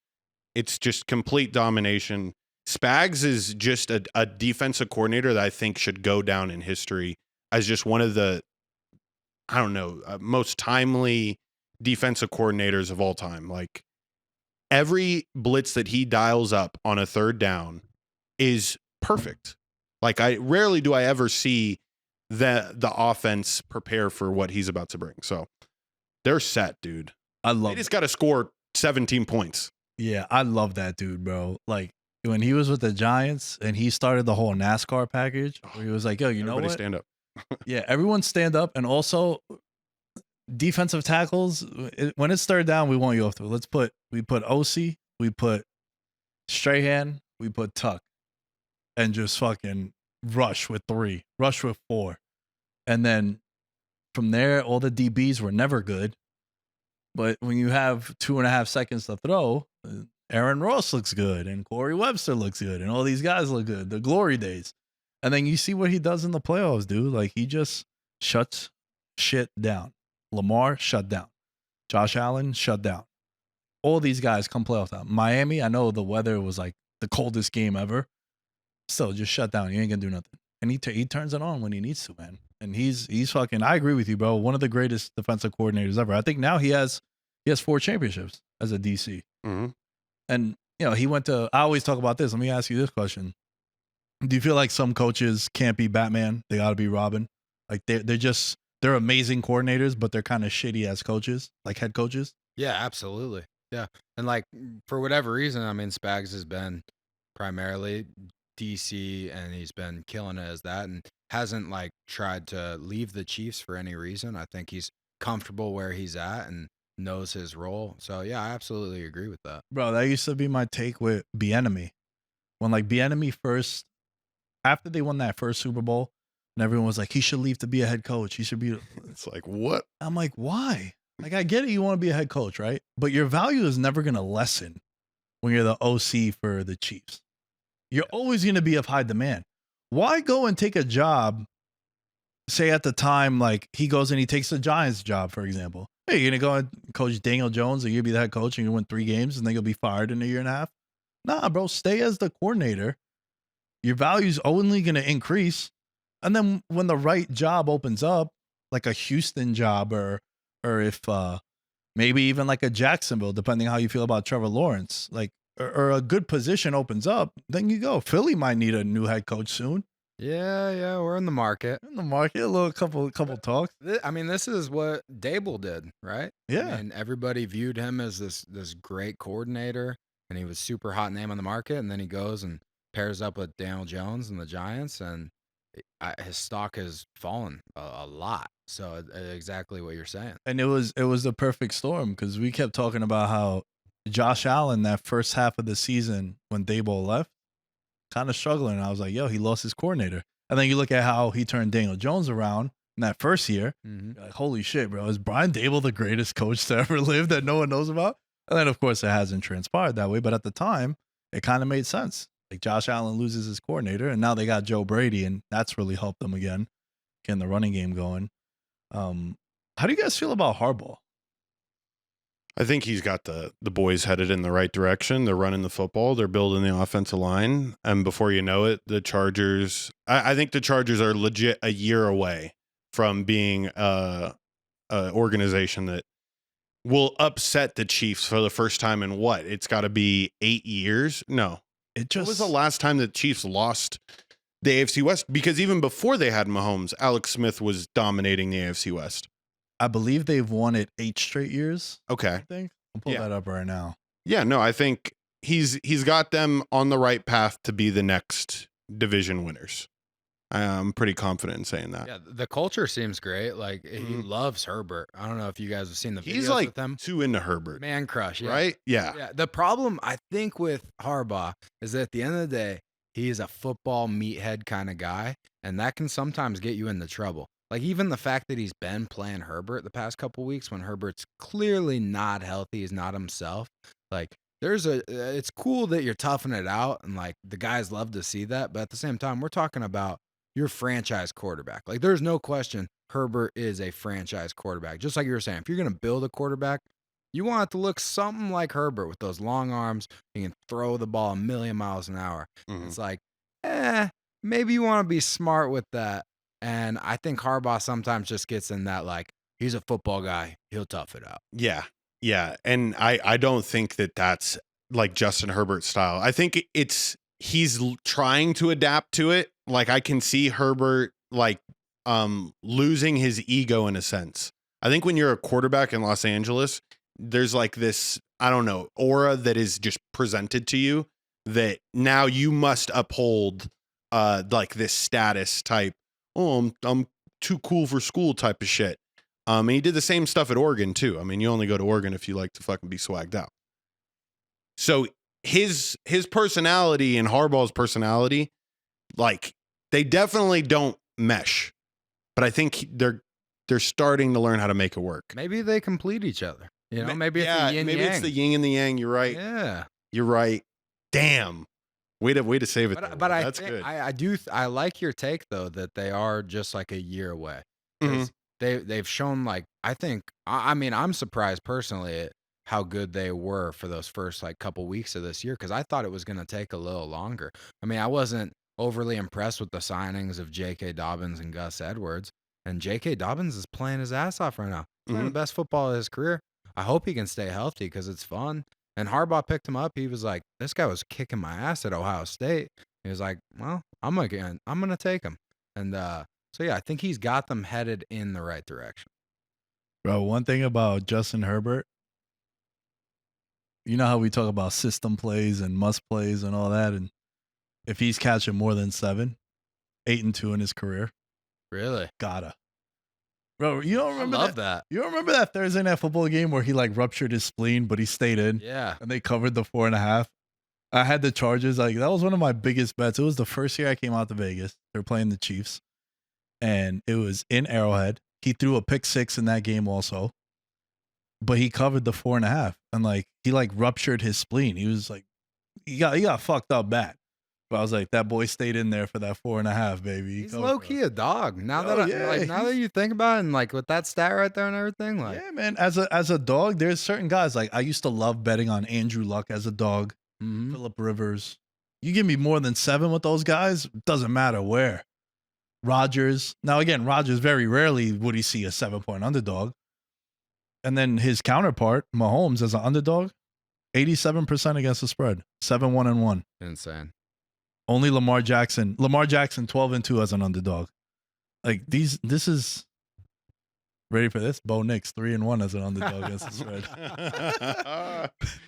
It's just complete domination. Spags is just a defensive coordinator that I think should go down in history as just one of the, I don't know, most timely defensive coordinators of all time. Like every blitz that he dials up on a third down is perfect. Like rarely do I ever see the offense prepare for what he's about to bring. So they're set, dude. They just got to score 17 points. Yeah, I love that dude, bro. Like when he was with the Giants and he started the whole NASCAR package, where he was like, yo, you know what? Stand up. Yeah, everyone stand up. And also defensive tackles, when it's third down, we want you off through. We put OC, we put Strahan, we put Tuck, and just fucking rush with 3, rush with 4. And then from there, all the DBs were never good. But when you have 2.5 seconds to throw, Aaron Ross looks good and Corey Webster looks good and all these guys look good. The glory days. And then you see what he does in the playoffs, dude. Like he just shuts shit down. Lamar shut down. Josh Allen shut down. All these guys come playoff time. Miami, I know the weather was like the coldest game ever. Still, just shut down. You ain't gonna do nothing. And he turns it on when he needs to, man. And he's fucking. I agree with you, bro. One of the greatest defensive coordinators ever. I think now he has 4 championships as a DC. Mm-hmm. And you know he went to. I always talk about this. Let me ask you this question: do you feel like some coaches can't be Batman? They got to be Robin. Like they're amazing coordinators, but they're kind of shitty as coaches, like head coaches. Yeah, absolutely. Yeah, and like for whatever reason, I mean, Spags has been primarily DC, and he's been killing it as that, and hasn't like tried to leave the Chiefs for any reason. I think he's comfortable where he's at and knows his role. So yeah, I absolutely agree with that. Bro, that used to be my take with Bieniemy. When like Bieniemy first, after they won that first Super Bowl, and everyone was like, he should leave to be a head coach. He should be. It's like, what? I'm like, why? Like, I get it. You want to be a head coach, right? But your value is never going to lessen when you're the OC for the Chiefs. You're always going to be of high demand. Why go and take a job, say at the time, like he goes and he takes the Giants job, for example. Hey, you're going to go and coach Daniel Jones and you'll be the head coach and you win 3 games and then you'll be fired in a year and a half? Nah, bro, stay as the coordinator. Your value's only going to increase. And then when the right job opens up, like a Houston job or if maybe even like a Jacksonville, depending how you feel about Trevor Lawrence, like or a good position opens up, then you go. Philly might need a new head coach soon. Yeah, we're in the market. A little couple talks. I mean, this is what Dable did, right? Yeah. And everybody viewed him as this great coordinator, and he was super hot name on the market, and then he goes and pairs up with Daniel Jones and the Giants, and his stock has fallen a lot. So exactly what you're saying. And it was the perfect storm because we kept talking about how Josh Allen, that first half of the season when Daboll left, kind of struggling. And I was like, yo, he lost his coordinator. And then you look at how he turned Daniel Jones around in that first year. Mhm. You're like, holy shit, bro. Is Brian Dable the greatest coach to ever live that no one knows about? And then, of course, it hasn't transpired that way. But at the time, it kind of made sense. Like Josh Allen loses his coordinator, and now they got Joe Brady, and that's really helped them again, getting the running game going. How do you guys feel about Harbaugh? I think he's got the boys headed in the right direction. They're running the football. They're building the offensive line. And before you know it, the Chargers, I think the Chargers are legit a year away from being a organization that will upset the Chiefs for the first time in what? It's got to be 8 years? No. What was the last time the Chiefs lost the AFC West? Because even before they had Mahomes, Alex Smith was dominating the AFC West. I believe they've won it 8 straight years. Okay. I think. I'll pull that up right now. Yeah, no, I think he's got them on the right path to be the next division winners. I'm pretty confident in saying that. Yeah, the culture seems great. Like he loves Herbert. I don't know if you guys have seen the videos He's like with him. too into Herbert. Man crush, yeah. Right? Yeah. Yeah. The problem I think with Harbaugh is that at the end of the day, he is a football meathead kind of guy, and that can sometimes get you into trouble. Like even the fact that he's been playing Herbert the past couple weeks when Herbert's clearly not healthy, he's not himself. Like it's cool that you're toughing it out, and like the guys love to see that. But at the same time, we're talking about your franchise quarterback. Like there's no question Herbert is a franchise quarterback. Just like you were saying, if you're going to build a quarterback, you want it to look something like Herbert with those long arms. You can throw the ball a million miles an hour. It's like, maybe you want to be smart with that. And I think Harbaugh sometimes just gets in that, like, he's a football guy. He'll tough it out. Yeah. Yeah. And I don't think that that's like Justin Herbert style. I think he's trying to adapt to it. Like I can see Herbert like losing his ego in a sense. I think when you're a quarterback in Los Angeles, there's like this, I don't know, aura that is just presented to you that now you must uphold like this status type. Oh, I'm too cool for school type of shit. And he did the same stuff at Oregon too. I mean, you only go to Oregon if you like to fucking be swagged out. So his personality and Harbaugh's personality, like they definitely don't mesh. But I think they're starting to learn how to make it work. Maybe they complete each other. You know, maybe it's the yin maybe yang. it's the yin and the yang. You're right. Yeah, you're right. Damn. Way to save it. But that's think, good. I like your take though that they are just like a year away. They've shown like I mean I'm surprised personally at how good they were for those first like couple weeks of this year because I thought it was going to take a little longer. I mean I wasn't overly impressed with the signings of J.K. Dobbins and Gus Edwards, and J.K. Dobbins is playing his ass off right now, playing the best football of his career. I hope he can stay healthy because it's fun. And Harbaugh picked him up. He was like, this guy was kicking my ass at Ohio State. He was like, well, I'm gonna take him. And so yeah, I think he's got them headed in the right direction. Bro, one thing about Justin Herbert, you know how we talk about system plays and must plays and all that, and if he's catching more than 7, 8-2 in his career, really gotta. Bro, you don't remember that? You don't remember that Thursday night football game where he like ruptured his spleen, but he stayed in? Yeah. And they covered the 4.5. I had the Chargers. Like that was one of my biggest bets. It was the first year I came out to Vegas. They were playing the Chiefs, and it was in Arrowhead. He threw a pick 6 in that game also, but he covered the 4.5, and like he like ruptured his spleen. He was like, he got fucked up bad. But I was like, that boy stayed in there for that 4.5, baby. He's low key a dog. Now that you think about it, and like with that stat right there and everything, like yeah, man. As a dog, there's certain guys like I used to love betting on Andrew Luck as a dog, Phillip Rivers. You give me more than 7 with those guys, doesn't matter where. Rodgers. Now again, Rodgers very rarely would he see a 7-point underdog, and then his counterpart Mahomes as an underdog, 87% against the spread, 7-1-1. Insane. Only Lamar Jackson 12-2 as an underdog. Like this is ready for this. Bo Nix 3-1 as an underdog against the spread.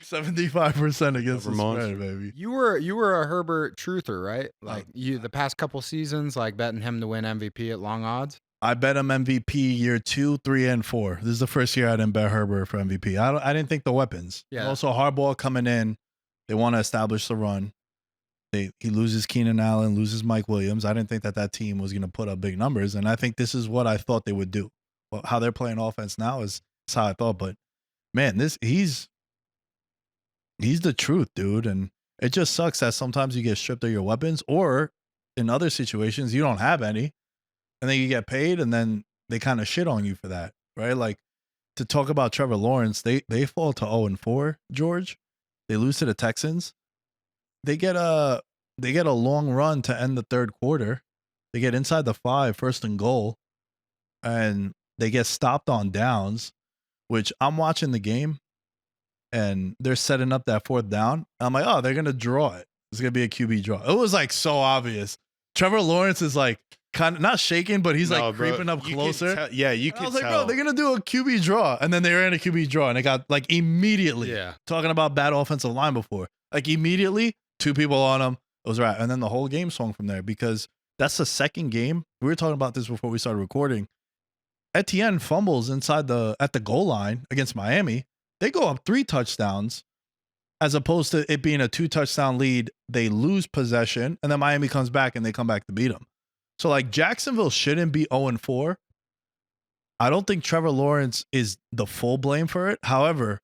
75% against the spread, baby. You were a Herbert truther, right? Like the past couple seasons, like betting him to win MVP at long odds. I bet him MVP year 2, 3, and 4. This is the first year I didn't bet Herbert for MVP. I didn't think the weapons. Yeah. Also Harbaugh coming in, they want to establish the run. He loses Keenan Allen, loses Mike Williams. I didn't think that team was going to put up big numbers, and I think this is what I thought they would do. Well, how they're playing offense now is how I thought. But man, he's the truth, dude, and it just sucks that sometimes you get stripped of your weapons, or in other situations you don't have any, and then you get paid, and then they kind of shit on you for that, right? Like, to talk about Trevor Lawrence, they fall to 0-4, George. They lose to the Texans. They get a long run to end the third quarter. They get inside the 5, 1st and goal, and they get stopped on downs, which I'm watching the game, and they're setting up that 4th down. I'm like, oh, they're going to draw it. It's going to be a QB draw. It was like so obvious. Trevor Lawrence is like kind of not shaking, but he's like creeping up closer. You can I was like, bro, they're going to do a QB draw. And then they ran a QB draw, and they got like immediately talking about bad offensive line before. Like immediately, 2 people on them. It was right. And then the whole game swung from there, because that's the second game. We were talking about this before we started recording. Etienne fumbles at the goal line against Miami. They go up 3 touchdowns, as opposed to it being a 2-touchdown lead. They lose possession, and then Miami comes back, and they come back to beat them. So like, Jacksonville shouldn't be 0-4. I don't think Trevor Lawrence is the full blame for it. However,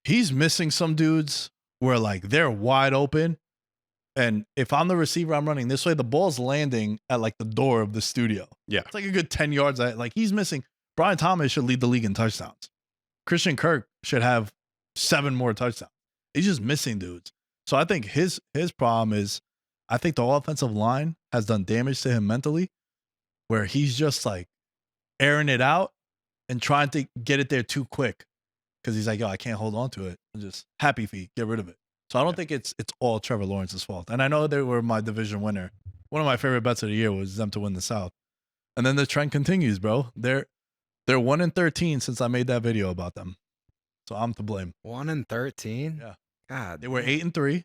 he's missing some dudes where like they're wide open. And if I'm the receiver, I'm running this way, the ball's landing at like the door of the studio. Yeah. It's like a good 10 yards. Like, he's missing. Brian Thomas should lead the league in touchdowns. Christian Kirk should have 7 more touchdowns. He's just missing dudes. So I think his problem is, I think the offensive line has done damage to him mentally, where he's just like airing it out and trying to get it there too quick, because he's like, yo, I can't hold on to it. I'm just happy feet, get rid of it. So I don't think it's all Trevor Lawrence's fault. And I know they were my division winner. One of my favorite bets of the year was them to win the South. And then the trend continues, bro. They're 1-13 since I made that video about them. So I'm to blame. 1-13? Yeah. God. They were 8-3.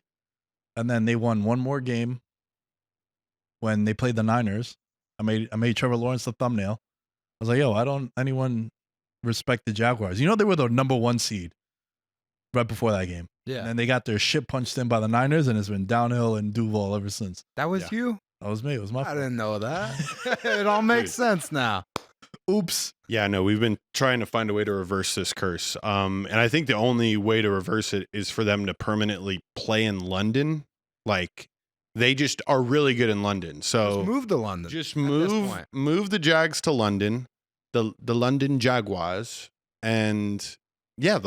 And then they won one more game when they played the Niners. I made Trevor Lawrence the thumbnail. I was like, yo, I don't anyone respect the Jaguars. You know, they were the number 1 seed right before that game. Yeah. And then they got their shit punched in by the Niners, and it's been downhill in Duval ever since. That was you? That was me. It was my fault. I didn't know that. It all makes sense now. Oops. Yeah, no, we've been trying to find a way to reverse this curse. And I think the only way to reverse it is for them to permanently play in London. Like, they just are really good in London. So Just move to London. Just move the Jags to London, the London Jaguars, and yeah,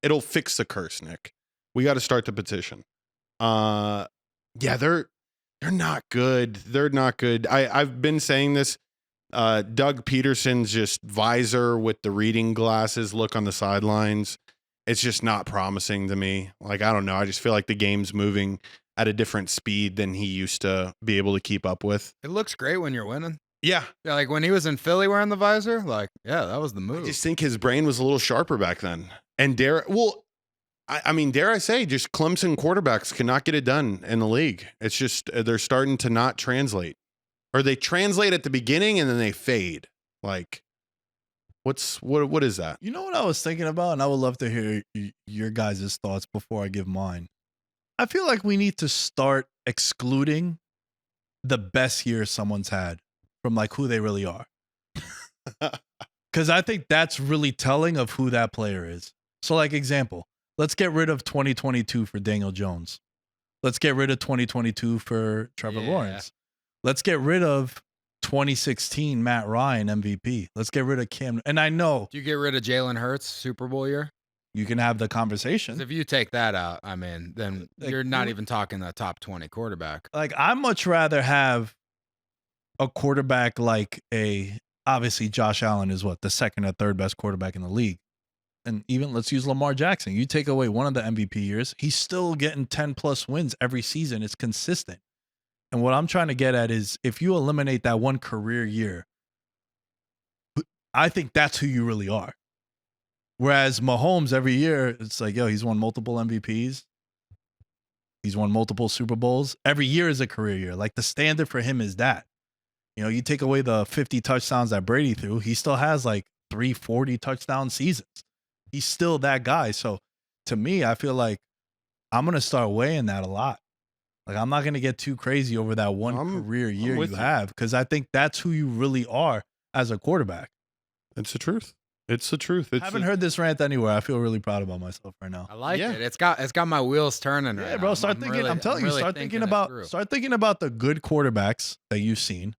it'll fix the curse, Nick. We got to start the petition. Yeah, they're not good. They're not good. I've been saying this. Doug Peterson's just visor with the reading glasses look on the sidelines. It's just not promising to me. Like, I don't know. I just feel like the game's moving at a different speed than he used to be able to keep up with. It looks great when you're winning. Yeah. Yeah, like when he was in Philly wearing the visor, like, yeah, that was the move. I just think his brain was a little sharper back then. And dare I say, just Clemson quarterbacks cannot get it done in the league. It's just, they're starting to not translate. Or they translate at the beginning and then they fade. Like, what is that? You know what I was thinking about? And I would love to hear your guys' thoughts before I give mine. I feel like we need to start excluding the best year someone's had from like who they really are. Because I think that's really telling of who that player is. So like, example, let's get rid of 2022 for Daniel Jones. Let's get rid of 2022 for Trevor Lawrence. Let's get rid of 2016 Matt Ryan MVP. Let's get rid of Cam. And I know. Do you get rid of Jalen Hurts Super Bowl year? You can have the 'Cause conversation. if you take that out, I mean, then Like, you're not even talking the top 20 quarterback. Like, I'd much rather have a quarterback like obviously Josh Allen is the second or third best quarterback in the league. And even let's use Lamar Jackson. You take away one of the MVP years, he's still getting 10 plus wins every season. It's consistent. And what I'm trying to get at is if you eliminate that one career year, I think that's who you really are. Whereas Mahomes every year, it's like, yo, he's won multiple MVPs. He's won multiple Super Bowls. Every year is a career year. Like, the standard for him is that. You know, you take away the 50 touchdowns that Brady threw, he still has like 340 touchdown seasons. He's still that guy. So to me, I feel like I'm going to start weighing that a lot. Like, I'm not going to get too crazy over that one career year you have, because I think that's who you really are as a quarterback. It's the truth. It's the truth. I haven't heard this rant anywhere. I feel really proud about myself right now. I like it. It's got my wheels turning right now. Yeah, bro. Start thinking. I'm telling you, start thinking about the good quarterbacks that you've seen.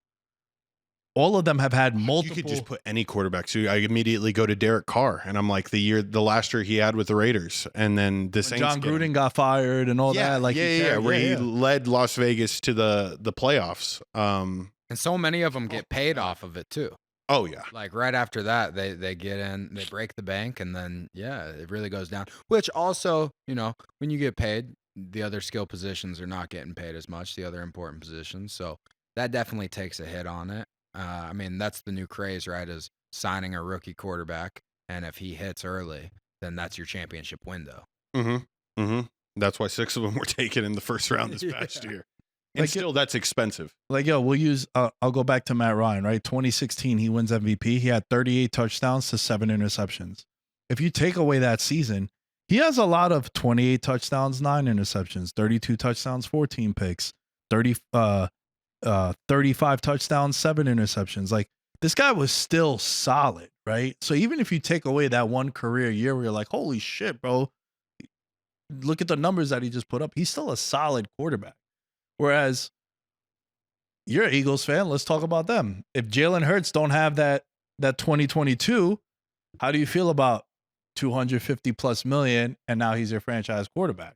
All of them have had multiple. You could just put any quarterback. So I immediately go to Derek Carr, and I'm like the last year he had with the Raiders, and then the Saints. John Gruden got fired and all that. Like where he led Las Vegas to the playoffs. And so many of them get paid off of it too. Oh yeah. Like right after that, they get in, they break the bank, and then it really goes down. Which also, when you get paid, the other skill positions are not getting paid as much, the other important positions. So that definitely takes a hit on it. I mean, that's the new craze, right? Is signing a rookie quarterback, and if he hits early, then that's your championship window. Mm-hmm. Mm-hmm. That's why 6 of them were taken in the first round this past year. And still, that's expensive. Like, we'll use, I'll go back to Matt Ryan, right? 2016, he wins MVP. He had 38 touchdowns to 7 interceptions. If you take away that season, he has a lot of 28 touchdowns, 9 interceptions, 32 touchdowns, 14 picks, 35 touchdowns, 7 interceptions. Like, this guy was still solid, right? So even if you take away that one career year where you're like, holy shit, bro, look at the numbers that he just put up. He's still a solid quarterback. Whereas you're an Eagles fan, let's talk about them. If Jalen Hurts don't have that 2022, how do you feel about 250 plus million and now he's your franchise quarterback?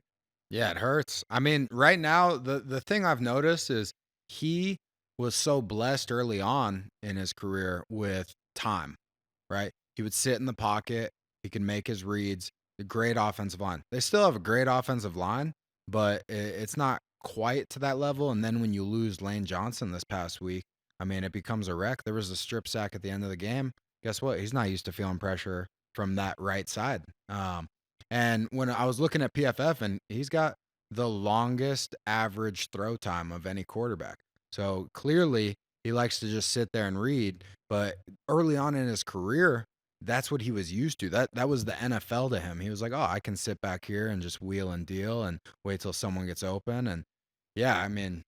Yeah, it hurts. I mean, right now, the thing I've noticed is he was so blessed early on in his career with time, right? He would sit in the pocket. He could make his reads. A great offensive line. They still have a great offensive line, but it's not quite to that level. And then when you lose Lane Johnson this past week, I mean, it becomes a wreck. There was a strip sack at the end of the game. Guess what? He's not used to feeling pressure from that right side. And when I was looking at PFF, and he's got the longest average throw time of any quarterback. So clearly he likes to just sit there and read. But early on in his career, that's what he was used to. That was the NFL to him. He was like, oh, I can sit back here and just wheel and deal and wait till someone gets open. And yeah, I mean,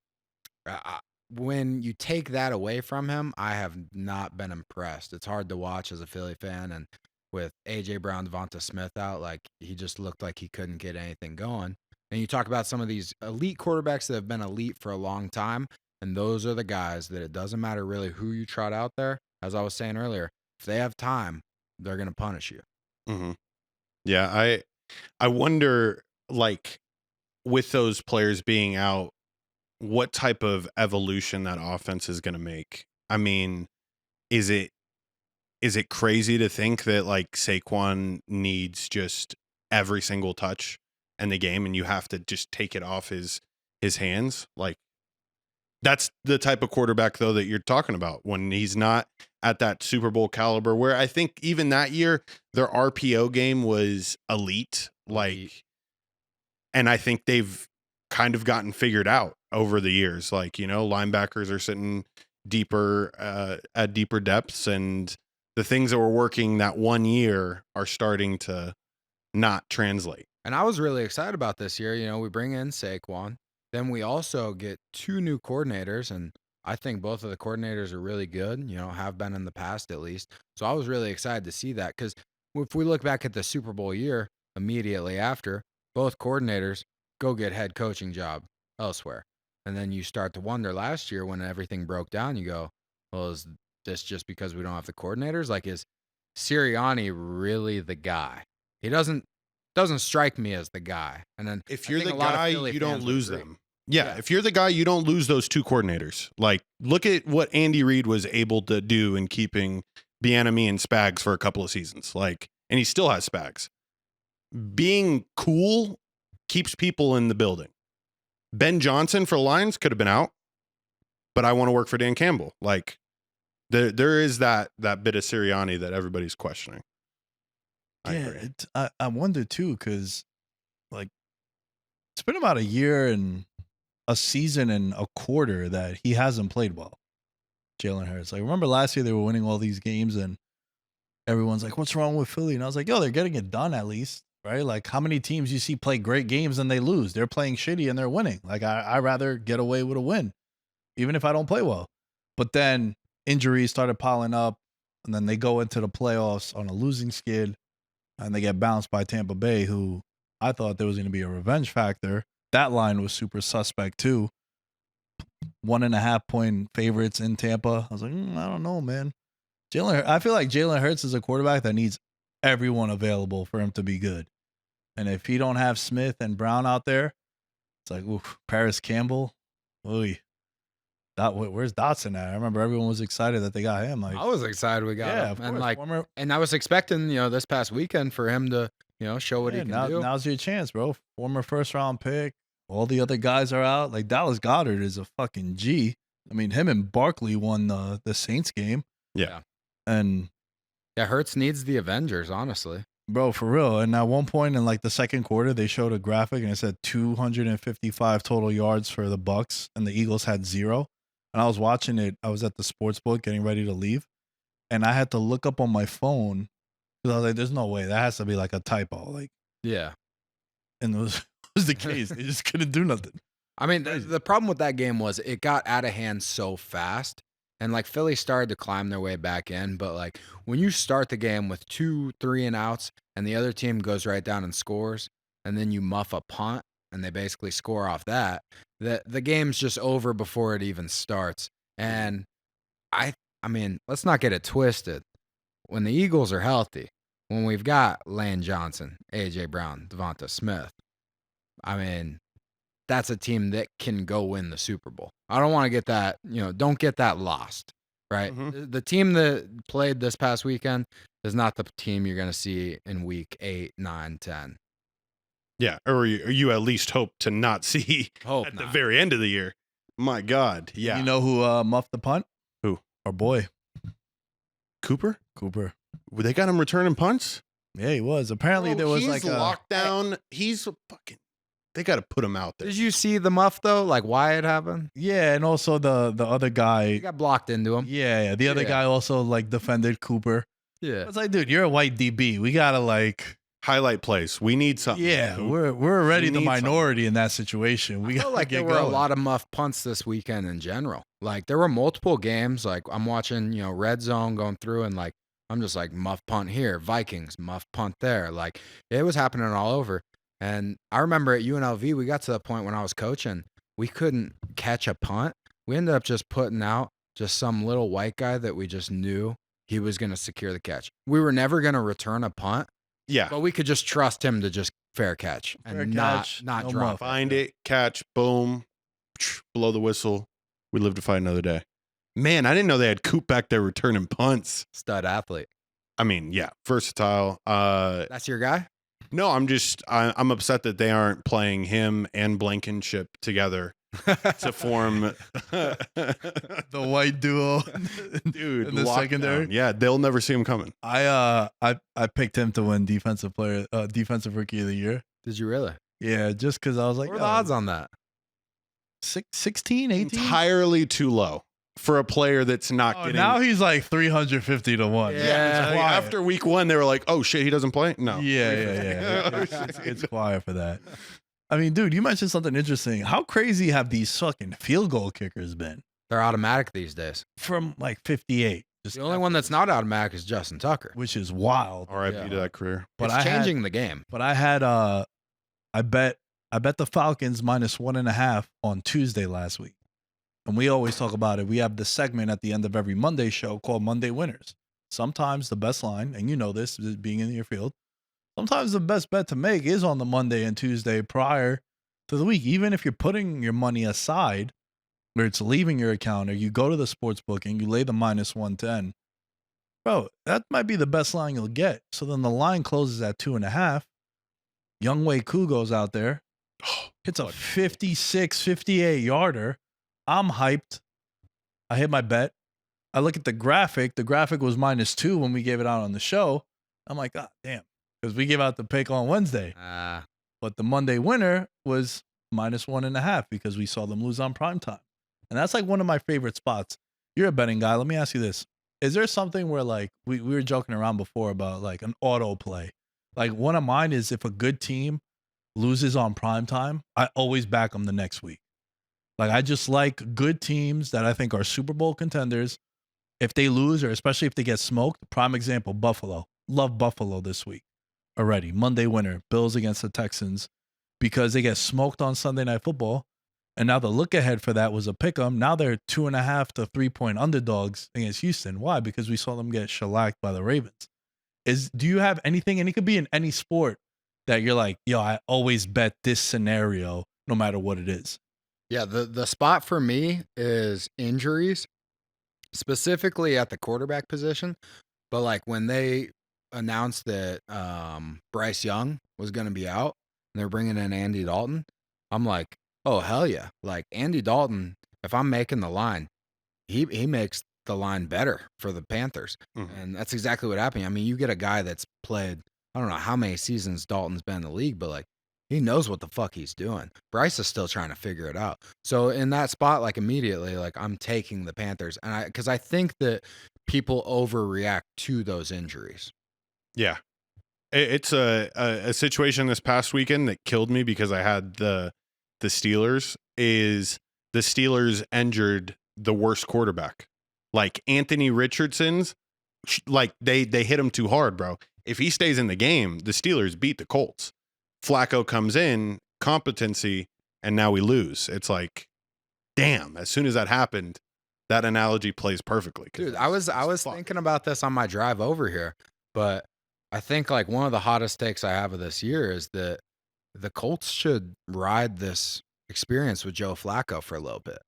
when you take that away from him, I have not been impressed. It's hard to watch as a Philly fan. And with A.J. Brown, Devonta Smith out, like, he just looked like he couldn't get anything going. And you talk about some of these elite quarterbacks that have been elite for a long time, and those are the guys that it doesn't matter really who you trot out there. As I was saying earlier, if they have time, they're going to punish you. Mm-hmm. Yeah, I wonder, like, with those players being out, what type of evolution that offense is going to make. I mean, is it crazy to think that, like, Saquon needs just every single touch in the game and you have to just take it off his hands? Like, that's the type of quarterback, though, that you're talking about when he's not at that Super Bowl caliber, where I think even that year their RPO game was elite. Like, and I think they've kind of gotten figured out over the years. Like, linebackers are sitting deeper at deeper depths, and the things that were working that one year are starting to not translate. And I was really excited about this year. We bring in Saquon. Then we also get 2 new coordinators, and I think both of the coordinators are really good, have been in the past at least. So I was really excited to see that, because if we look back at the Super Bowl year, immediately after, both coordinators go get head coaching job elsewhere. And then you start to wonder last year when everything broke down, you go, well, is this just because we don't have the coordinators? Like, is Sirianni really the guy? He doesn't strike me as the guy. And then if you're the guy, you don't lose them. Yeah, if you're the guy, you don't lose those 2 coordinators. Like, look at what Andy Reid was able to do in keeping Bieniemy and Spags for a couple of seasons. Like, and he still has Spags. Being cool keeps people in the building. Ben Johnson for the Lions could have been out, but I want to work for Dan Campbell. Like, there is that bit of Sirianni that everybody's questioning. I wonder too, because, like, it's been about a year and a season and a quarter that he hasn't played well, Jalen Hurts. Like, remember last year they were winning all these games and everyone's like, what's wrong with Philly? And I was like, yo, they're getting it done at least. right? Like how many teams you see play great games and they lose? They're playing shitty and they're winning. Like I rather get away with a win, even if I don't play well. But then injuries started piling up, and then they go into the playoffs on a losing skid, and they get bounced by Tampa Bay, who I thought there was going to be a revenge factor. That line was super suspect too. 1.5 point favorites in Tampa. I was like, I don't know, man. I feel like Jalen Hurts is a quarterback that needs everyone available for him to be good. And if he don't have Smith and Brown out there, it's like, oof, Paris Campbell. Oy. Where's Dotson at? I remember everyone was excited that they got him. Like, I was excited we got him. of And course. and I was expecting, this past weekend for him to, show what he can do. Now's your chance, bro. Former first round pick. All the other guys are out. Like Dallas Goedert is a fucking G. I mean, him and Barkley won the Saints game. Yeah. And Yeah, Hurts needs the Avengers, honestly. bro, for real. And at one point in like the second quarter, they showed a graphic and it said 255 total yards for the Bucks, and the Eagles had 0. And I was watching it. I was at the sports book getting ready to leave, and I had to look up on my phone because I was like, "There's no way that has to be like a typo." Like, Yeah. and it was the case. They just couldn't do nothing. I mean, the problem with that game was it got out of hand so fast. And like Philly started to climb their way back in. But like when you start the game with 2, 3 and outs and the other team goes right down and scores, and then you muff a punt and they basically score off that, the game's just over before it even starts. And I mean, let's not get it twisted. When the Eagles are healthy, when we've got Lane Johnson, A.J. Brown, Devonta Smith, I mean, that's a team that can go win the Super Bowl. I don't want to get that, don't get that lost, right? Mhm. The team that played this past weekend is not the team you're going to see in week 8, 9, 10. Yeah. Or you at least hope to not see Hope at the not. very end of the year. My God. Yeah. You know who muffed the punt? Who? Our boy Cooper? Cooper. They got him returning punts? Yeah, he was. Apparently there was he's like a lockdown. He's a fucking. They got to put him out there. Did you see the muff, though? Like, why it happened? yeah, and also the other He guy. got blocked into him. Yeah, the other Yeah. guy also like defended Cooper. Yeah. It's like, dude, you're a white DB. We gotta like, Highlight plays. We need something. yeah, we're already We the need minority in that situation. We I gotta felt like get there were going. a lot of muff punts this weekend in general. Like there were multiple games. Like I'm watching, Red Zone going through, and like I'm just like muff punt here, Vikings muff punt there. Like it was happening all over. And I remember at UNLV, we got to the point when I was coaching, we couldn't catch a punt. We ended up just putting out just some little white guy that we just knew he was going to secure the catch. We were never going to return a punt, Yeah. but we could just trust him to just fair catch and Fair not catch, not no drop muff. Find it, catch, boom, blow the whistle. We live to fight another day. Man, I didn't know they had Coop back there returning punts. Stud athlete. I mean, yeah, versatile. That's your guy? No, I'm upset that they aren't playing him and Blankenship together to form the white duo, dude in the lockdown. secondary. Yeah, they'll never see him coming. I picked him to win defensive rookie of the year. Did you really? Yeah, just because I was like, What are the odds on that? 16, 18? Entirely too low for a player that's not Oh, getting. now he's like 350 to 1. Yeah. it's Like, quiet. after week 1, they were like, "Oh shit, he doesn't play." No. Yeah. It's quiet for that. I mean, dude, you mentioned something interesting. How crazy have these fucking field goal kickers been They're automatic these days. from like 58? Just The only one that's not automatic is Justin Tucker. which is wild. R.I.P. Yeah. to that career. But It's I had- changing the game. But I had I bet the Falcons -1.5 on Tuesday last week. And we always talk about it. We have the segment at the end of every Monday show called Monday Winners. Sometimes the best line, and you know this being in your field, sometimes the best bet to make is on the Monday and Tuesday prior to the week. Even if you're putting your money aside, or it's leaving your account, or you go to the sports book and you lay the -110, bro, that might be the best line you'll get. So then the line closes at 2.5. Young Wei Koo goes out there, hits a 56, 58 yarder. I'm hyped. I hit my bet. I look at the graphic. The graphic was -2 when we gave it out on the show. I'm like, God damn. Because we gave out the pick on Wednesday. But the Monday winner was -1.5 because we saw them lose on primetime. And that's like one of my favorite spots. You're a betting guy. Let me ask you this. Is there something where like we were joking around before about like an auto play? Like one of mine is if a good team loses on prime time, I always back them the next week. Like I just like good teams that I think are Super Bowl contenders. If they lose, or especially if they get smoked, prime example, Buffalo. Love Buffalo this week already. Monday winner, Bills against the Texans, because they get smoked on Sunday Night Football. And now the look ahead for that was a pick 'em. Now they're 2.5 to 3-point underdogs against Houston. Why? Because we saw them get shellacked by the Ravens. Do you have anything, and it could be in any sport, that you're like, yo, I always bet this scenario no matter what it is? Yeah, the spot for me is injuries, specifically at the quarterback position. But like when they announced that Bryce Young was going to be out and they're bringing in Andy Dalton, I'm like, oh hell yeah! Like Andy Dalton, if I'm making the line, he makes the line better for the Panthers, and that's exactly what happened. I mean, you get a guy that's played, I don't know how many seasons Dalton's been in the league, but like he knows what the fuck he's doing. Bryce is still trying to figure it out. So in that spot, like immediately, like I'm taking the Panthers, and because I think that people overreact to those injuries. Yeah. It's a situation this past weekend that killed me because I had the Steelers. Is the Steelers injured the worst quarterback? Like Anthony Richardson's, like they hit him too hard, bro. If he stays in the game, the Steelers beat the Colts. Flacco comes in, competency, and now we lose. It's like, damn, as soon as that happened, that analogy plays perfectly. Dude, I was thinking about this on my drive over here, but I think like one of the hottest takes I have of this year is that the Colts should ride this experience with Joe Flacco for a little bit,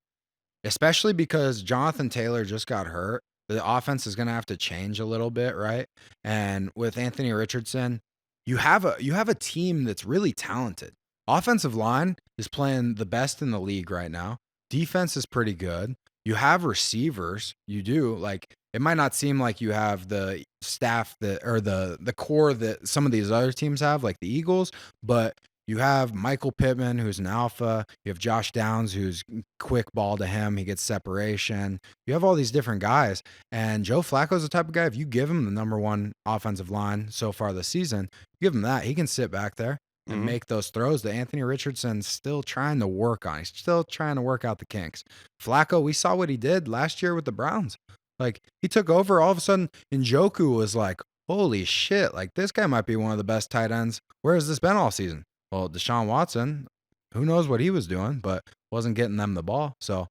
especially because Jonathan Taylor just got hurt. The offense is going to have to change a little bit, right? And with Anthony Richardson, you have a team that's really talented. Offensive line is playing the best in the league right now. Defense is pretty good. You have receivers. You do. Like, it might not seem like you have the staff that, or the core that some of these other teams have, like the Eagles, but you have Michael Pittman, who's an alpha. You have Josh Downs, who's quick ball to him. He gets separation. You have all these different guys. And Joe Flacco's the type of guy, if you give him the number one offensive line so far this season, give him that. He can sit back there and make those throws that Anthony Richardson's still trying to work on. He's still trying to work out the kinks. Flacco, we saw what he did last year with the Browns. Like, he took over. All of a sudden, Njoku was like, holy shit, like, this guy might be one of the best tight ends. Where has this been all season? Well, Deshaun Watson, who knows what he was doing, but wasn't getting them the ball. So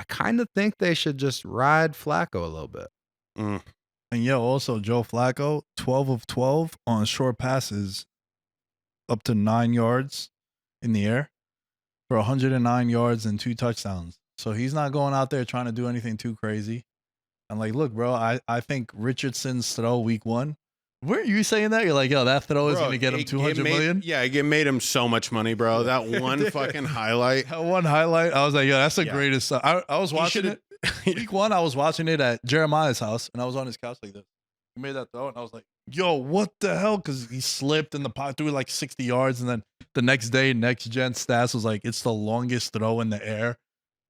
I kind of think they should just ride Flacco a little bit. And yo, also Joe Flacco, 12 of 12 on short passes up to 9 yards in the air for 109 yards and 2 touchdowns. So he's not going out there trying to do anything too crazy. And like, look, bro, I think Richardson's throw week 1. Weren't you saying that? You're like, yo, that throw is going to get him 200 million? Yeah, it made him so much money, bro. That one fucking highlight. That one highlight. I was like, yo, that's the greatest. I was watching it. Week 1, I was watching it at Jeremiah's house, and I was on his couch like this. He made that throw, and I was like, yo, what the hell? Because he slipped in the pocket, threw like 60 yards, and then the next day, Next Gen Stats was like, it's the longest throw in the air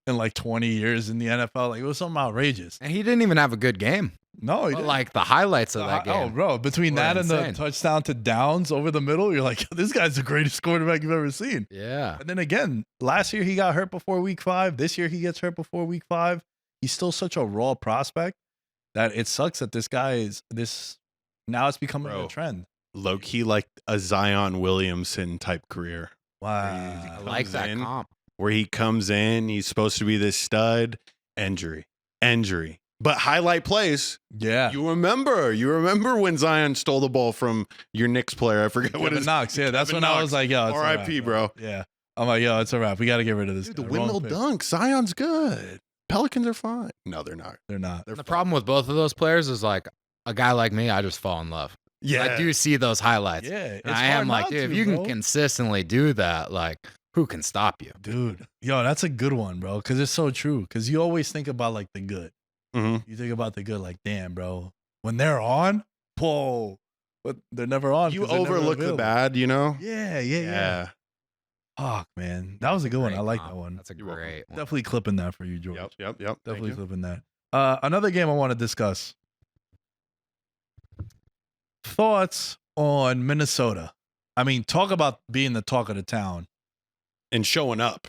in like 20 years in the NFL. Like, it was something outrageous. And he didn't even have a good game. No, he didn't. Like the highlights of that game. Oh, bro, between that insane. And the touchdown to Downs over the middle, you're like, this guy's the greatest quarterback you've ever seen. Yeah. And then again, last year he got hurt before week 5. This year he gets hurt before week 5. He's still such a raw prospect that it sucks that this guy is this. Now it's becoming a trend. Low key, like a Zion Williamson type career. Wow. I like that comp. Where he comes in, he's supposed to be this stud, injury. But highlight plays. Yeah. You remember when Zion stole the ball from your Knicks player. I forget what his Knox. Yeah, that's when I was like, yo, it's R.I.P., bro. Yeah. I'm like, yo, it's a wrap. We got to get rid of this. Dude, the windmill dunk. Zion's good. Pelicans are fine. No, they're not. They're not. The problem with both of those players is like a guy like me, I just fall in love. Yeah. I do see those highlights. Yeah. And I am like, dude, if you can consistently do that, like, who can stop you? Dude. Yo, that's a good one, bro. Because it's so true. Because you always think about like the good. You think about the good, like, damn, bro. When they're on, whoa. But they're never on. You overlook the bad, you know? Yeah. Fuck, man. That was a good one. I like that one. That's a great one. Definitely clipping that for you, George. Yep. Definitely clipping that. Another game I want to discuss. Thoughts on Minnesota. I mean, talk about being the talk of the town and showing up.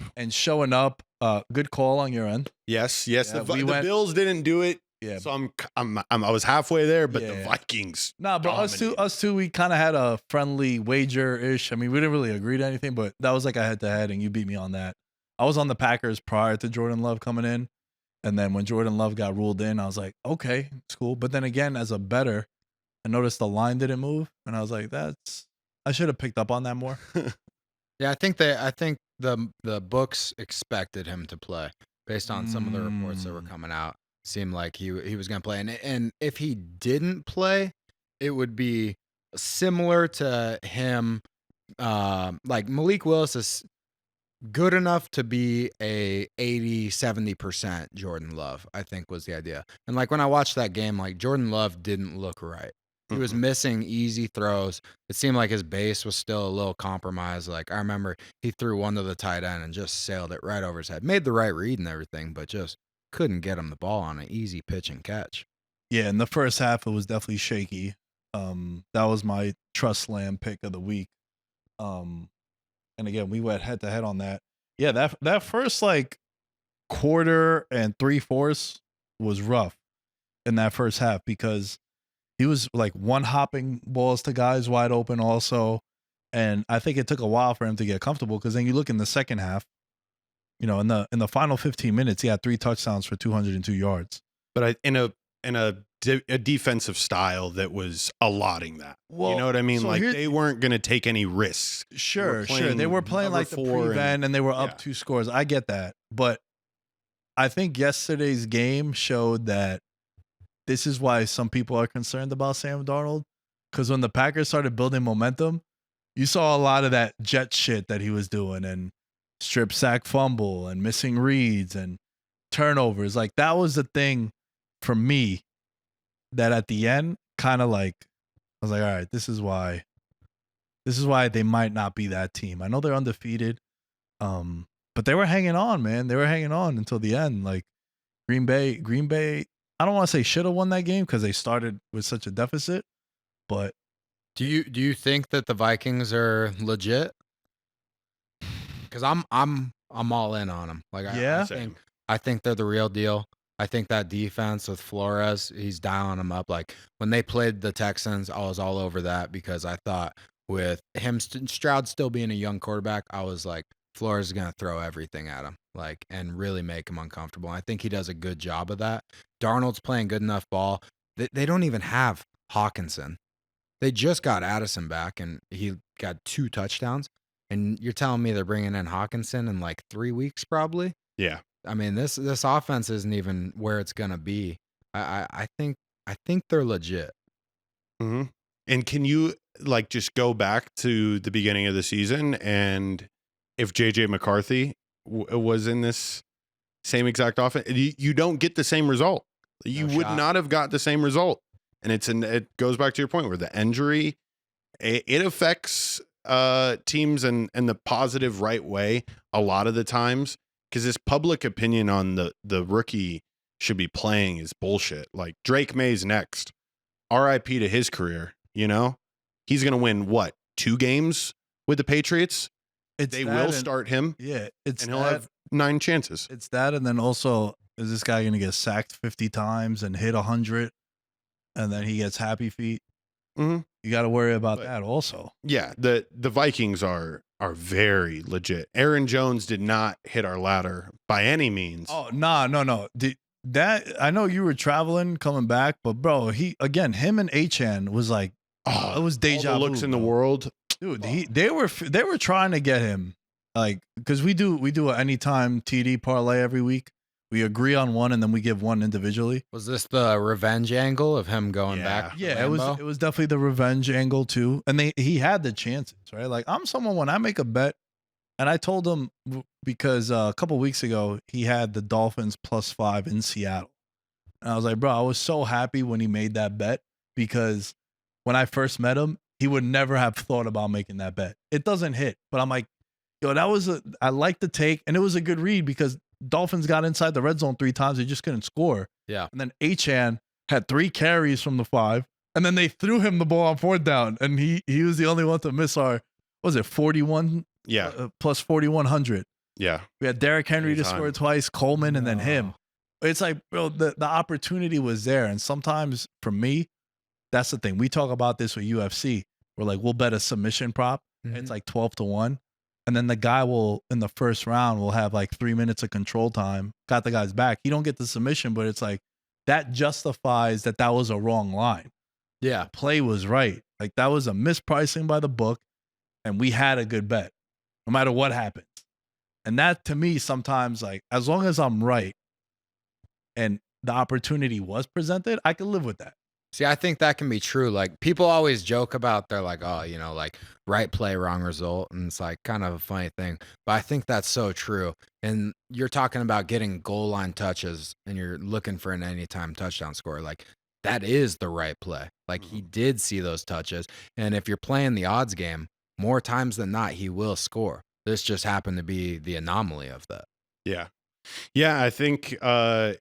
Good call on your end. Yes. Yeah, The Bills didn't do it. Yeah. So I was halfway there, but the Yeah. Vikings. Nah, but dominated. us two, we kind of had a friendly wager-ish. I mean, we didn't really agree to anything, but that was like a head-to-head, and you beat me on that. I was on the Packers prior to Jordan Love coming in, and then when Jordan Love got ruled in, I was like, okay, it's cool. But then again, as a bettor, I noticed the line didn't move, and I was like, I should have picked up on that more. Yeah, I think the books expected him to play based on some of the reports that were coming out. Seemed like he was going to play, and if he didn't play, it would be similar to him. Like Malik Willis is good enough to be a 80-70% Jordan Love, I think was the idea. And like when I watched that game, like Jordan Love didn't look right. He was missing easy throws. It seemed like his base was still a little compromised. Like I remember he threw one to the tight end and just sailed it right over his head. Made the right read and everything, but just couldn't get him the ball on an easy pitch and catch. Yeah, in the first half, it was definitely shaky. That was my trust slam pick of the week. And again, we went head to head on that. Yeah, that first like quarter and 3/4 was rough in that first half because he was like one hopping balls to guys wide open also. And I think it took a while for him to get comfortable because then you look in the second half, you know, in the final 15 minutes, he had 3 touchdowns for 202 yards. But in a defensive style that was allotting that. Well, you know what I mean? so Like they weren't going to take any risks. Sure. They were playing like the prevent and they were up 2 scores. I get that. But I think yesterday's game showed that this is why some people are concerned about Sam Darnold. Because when the Packers started building momentum, you saw a lot of that jet shit that he was doing and strip sack fumble and missing reads and turnovers. Like that was the thing for me that at the end kind of like I was like, all right, this is why they might not be that team. I know they're undefeated, but they were hanging on, man. They were hanging on until the end. Like Green Bay, I don't want to say should have won that game because they started with such a deficit, but do you think that the Vikings are legit? Because I'm all in on them. Like I think they're the real deal. I think that defense with Flores, he's dialing them up. Like when they played the Texans, I was all over that because I thought with him Stroud still being a young quarterback, I was like Flores is gonna throw everything at him, like and really make him uncomfortable. I think he does a good job of that. Darnold's playing good enough ball. They don't even have Hawkinson. They just got Addison back, and he got 2 touchdowns. And you're telling me they're bringing in Hawkinson in like 3 weeks, probably? Yeah. I mean, this offense isn't even where it's gonna be. I think they're legit. Mm-hmm. And can you like just go back to the beginning of the season and if JJ McCarthy was in this same exact offense, you don't get the same result. You would not have got the same result. And it goes back to your point where the injury it affects teams in the positive right way a lot of the times. Because this public opinion on the rookie should be playing is bullshit. Like Drake May's next. RIP to his career, you know? He's going to win, 2 games with the Patriots? They will start him. Yeah. And he'll have 9 chances. It's that. And then also, is this guy going to get sacked 50 times and hit 100? And then he gets happy feet? Mm-hmm. You got to worry about that also. Yeah. The Vikings are very legit. Aaron Jones did not hit our ladder by any means. Oh, no. That I know you were traveling, coming back, but bro, him and Achan was like, it was deja all the vu. looks in the world, dude. They were trying to get him, like, because we do a anytime TD parlay every week. We agree on one and then we give one individually. Was this the revenge angle of him going back? Yeah, it was definitely the revenge angle too. And he had the chances, right? Like I'm someone when I make a bet, and I told him because a couple weeks ago he had the Dolphins +5 in Seattle. And I was like, bro, I was so happy when he made that bet because when I first met him, he would never have thought about making that bet. It doesn't hit, but I'm like, yo, I like the take, and it was a good read because Dolphins got inside the red zone 3 times. They just couldn't score. Yeah. And then Achan had 3 carries from the 5, And then they threw him the ball on 4th down, and he was the only one to miss our, what was it, 41? Yeah. Plus 4,100. Yeah. We had Derrick Henry to Anytime. score twice, Coleman, and then him. It's like, bro, the opportunity was there. And sometimes for me, that's the thing. We talk about this with UFC. We're like, we'll bet a submission prop. It's like 12-1. And then the guy will, in the first round, will have like 3 minutes of control time. Got the guy's back. He don't get the submission, but it's like, that justifies that was a wrong line. Yeah. Play was right. Like that was a mispricing by the book, and we had a good bet, no matter what happens. And that to me, sometimes, like, as long as I'm right and the opportunity was presented, I can live with that. See, I think that can be true. Like, people always joke about, they're like, oh, you know, like, right play, wrong result. And it's like kind of a funny thing. But I think that's so true. And you're talking about getting goal line touches and you're looking for an anytime touchdown score. Like, that is the right play. Like, he did see those touches. And if you're playing the odds game, more times than not, he will score. This just happened to be the anomaly of that. Yeah. Yeah, I think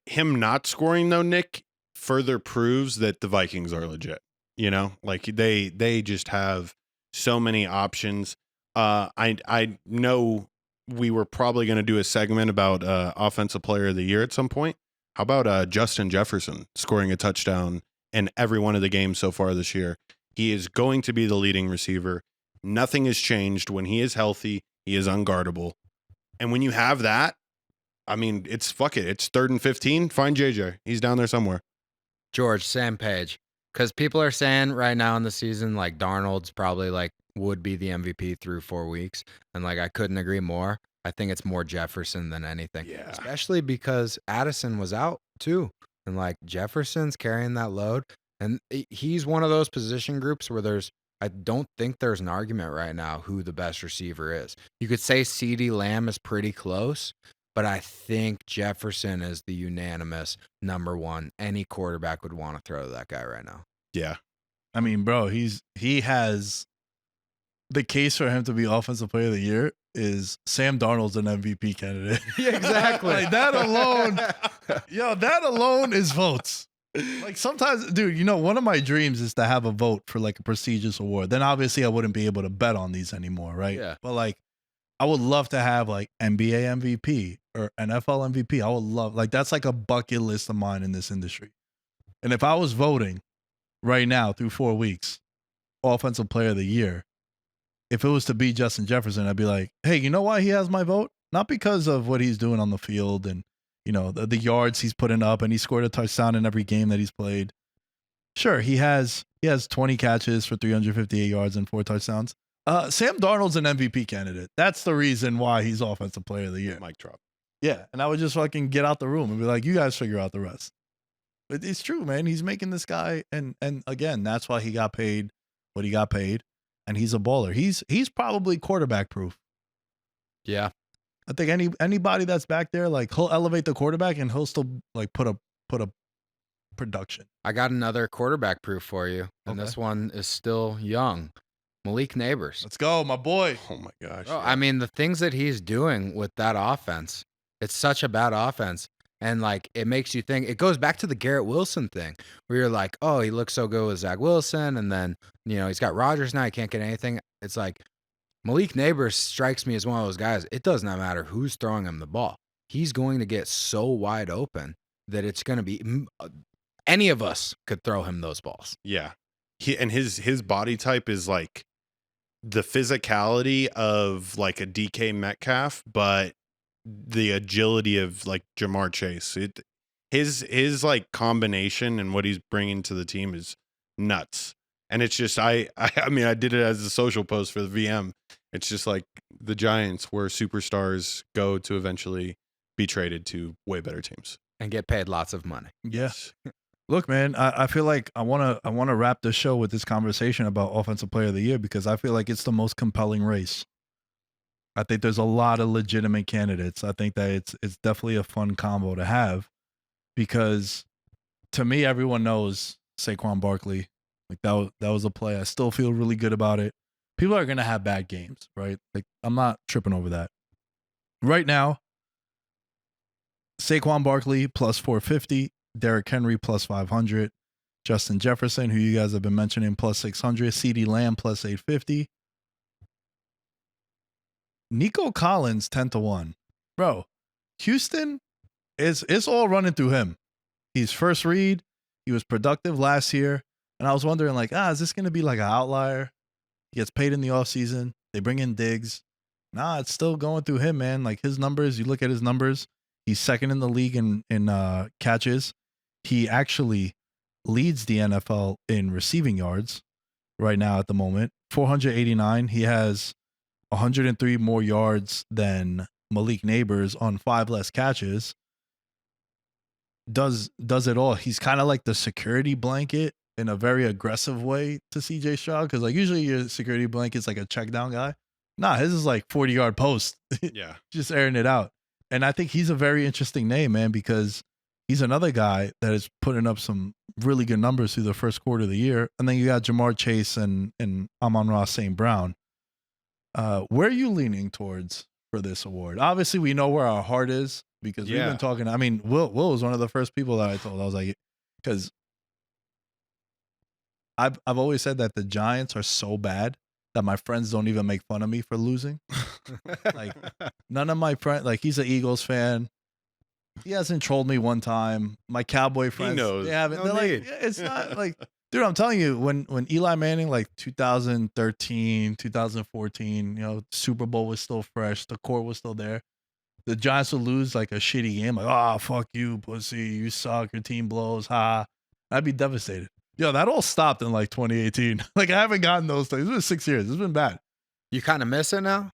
him not scoring though, Nick, further proves that the Vikings are legit. You know, like they just have so many options. I know we were probably going to do a segment about offensive player of the year at some point. How about Justin Jefferson scoring a touchdown in every one of the games so far this year? He is going to be the leading receiver. Nothing has changed. When he is healthy, he is unguardable. And when you have that, I mean, it's 3rd and 15. Find JJ. He's down there somewhere. George, same page. Because people are saying right now in the season, like, Darnold's probably like would be the MVP through 4 weeks. And like, I couldn't agree more. I think it's more Jefferson than anything. Yeah. Especially because Addison was out too. And like, Jefferson's carrying that load. And he's one of those position groups where I don't think there's an argument right now who the best receiver is. You could say CeeDee Lamb is pretty close, but I think Jefferson is the unanimous number one. Any quarterback would want to throw to that guy right now. Yeah. I mean, bro, he has the case for him to be offensive player of the year is Sam Darnold's an MVP candidate. Yeah, exactly. Like that alone is votes. Like sometimes, dude, you know, one of my dreams is to have a vote for like a prestigious award. Then obviously I wouldn't be able to bet on these anymore, right? Yeah. But like, I would love to have like NBA MVP or NFL MVP. I would love, like, that's like a bucket list of mine in this industry. And if I was voting right now through 4 weeks, offensive player of the year, if it was to be Justin Jefferson, I'd be like, hey, you know why he has my vote? Not because of what he's doing on the field and, you know, the yards he's putting up, and he scored a touchdown in every game that he's played. Sure, he has 20 catches for 358 yards and 4 touchdowns. Sam Darnold's an MVP candidate. That's the reason why he's offensive player of the year. Mic drop. Yeah, and I would just fucking get out the room and be like, you guys figure out the rest. But it's true, man. He's making this guy, and again, that's why he got paid what he got paid, and he's a baller. He's probably quarterback proof. Yeah. I think anybody that's back there, like, he'll elevate the quarterback and he'll still like put a production. I got another quarterback proof for you, and Okay. this one is still young. Malik Neighbors. Let's go, my boy. Oh my gosh. Oh, I mean, the things that he's doing with that offense, it's such a bad offense. And like, it makes you think, it goes back to the Garrett Wilson thing where you're like, oh, he looks so good with Zach Wilson. And then, you know, he's got Rodgers now. He can't get anything. It's like Malik Neighbors strikes me as one of those guys. It does not matter who's throwing him the ball. He's going to get so wide open that it's going to be any of us could throw him those balls. Yeah. His body type is like the physicality of like a DK Metcalf, but the agility of like Jamar Chase. His like combination and what he's bringing to the team is nuts. And it's just, I mean, I did it as a social post for the VM. It's just like the Giants, where superstars go to eventually be traded to way better teams And get paid lots of money. Yes. Look, man, I feel like I want to wrap the show with this conversation about offensive player of the year, because I feel like it's the most compelling race. I think there's a lot of legitimate candidates. I think that it's definitely a fun combo to have, because to me, everyone knows Saquon Barkley. Like that was a play. I still feel really good about it. People are going to have bad games, right? Like, I'm not tripping over that. Right now, Saquon Barkley plus 450, Derrick Henry plus 500, Justin Jefferson, who you guys have been mentioning, plus 600. CeeDee Lamb, plus 850. Nico Collins, 10-1. Bro, Houston, it's all running through him. He's first read. He was productive last year. And I was wondering, like, is this going to be like an outlier? He gets paid in the offseason. They bring in Diggs. Nah, it's still going through him, man. Like his numbers, you look at his numbers, he's second in the league in catches. He actually leads the NFL in receiving yards right now at the moment. 489. He has 103 more yards than Malik Neighbors on 5 less catches. Does it all. He's kind of like the security blanket in a very aggressive way to CJ Stroud, because like usually your security blanket's like a check down guy. Nah, his is like 40-yard post. Yeah. Just airing it out. And I think he's a very interesting name, man, because he's another guy that is putting up some really good numbers through the first quarter of the year. And then you got Jamar Chase and Amon-Ra St. Brown. Where are you leaning towards for this award? Obviously, we know where our heart is because we've been talking. I mean, Will was one of the first people that I told. I was like, because I've always said that the Giants are so bad that my friends don't even make fun of me for losing. Like none of my friends, like he's an Eagles fan. He hasn't trolled me one time. My Cowboy friends, knows. they haven't. No They're like, need. it's not like, dude, I'm telling you, when Eli Manning, like 2013, 2014, you know, Super Bowl was still fresh, the core was still there. The Giants would lose like a shitty game, like, fuck you, pussy, you suck, your team blows, ha. I'd be devastated. Yo, that all stopped in like 2018. Like I haven't gotten those things. It's been 6 years. It's been bad. You kind of miss it now?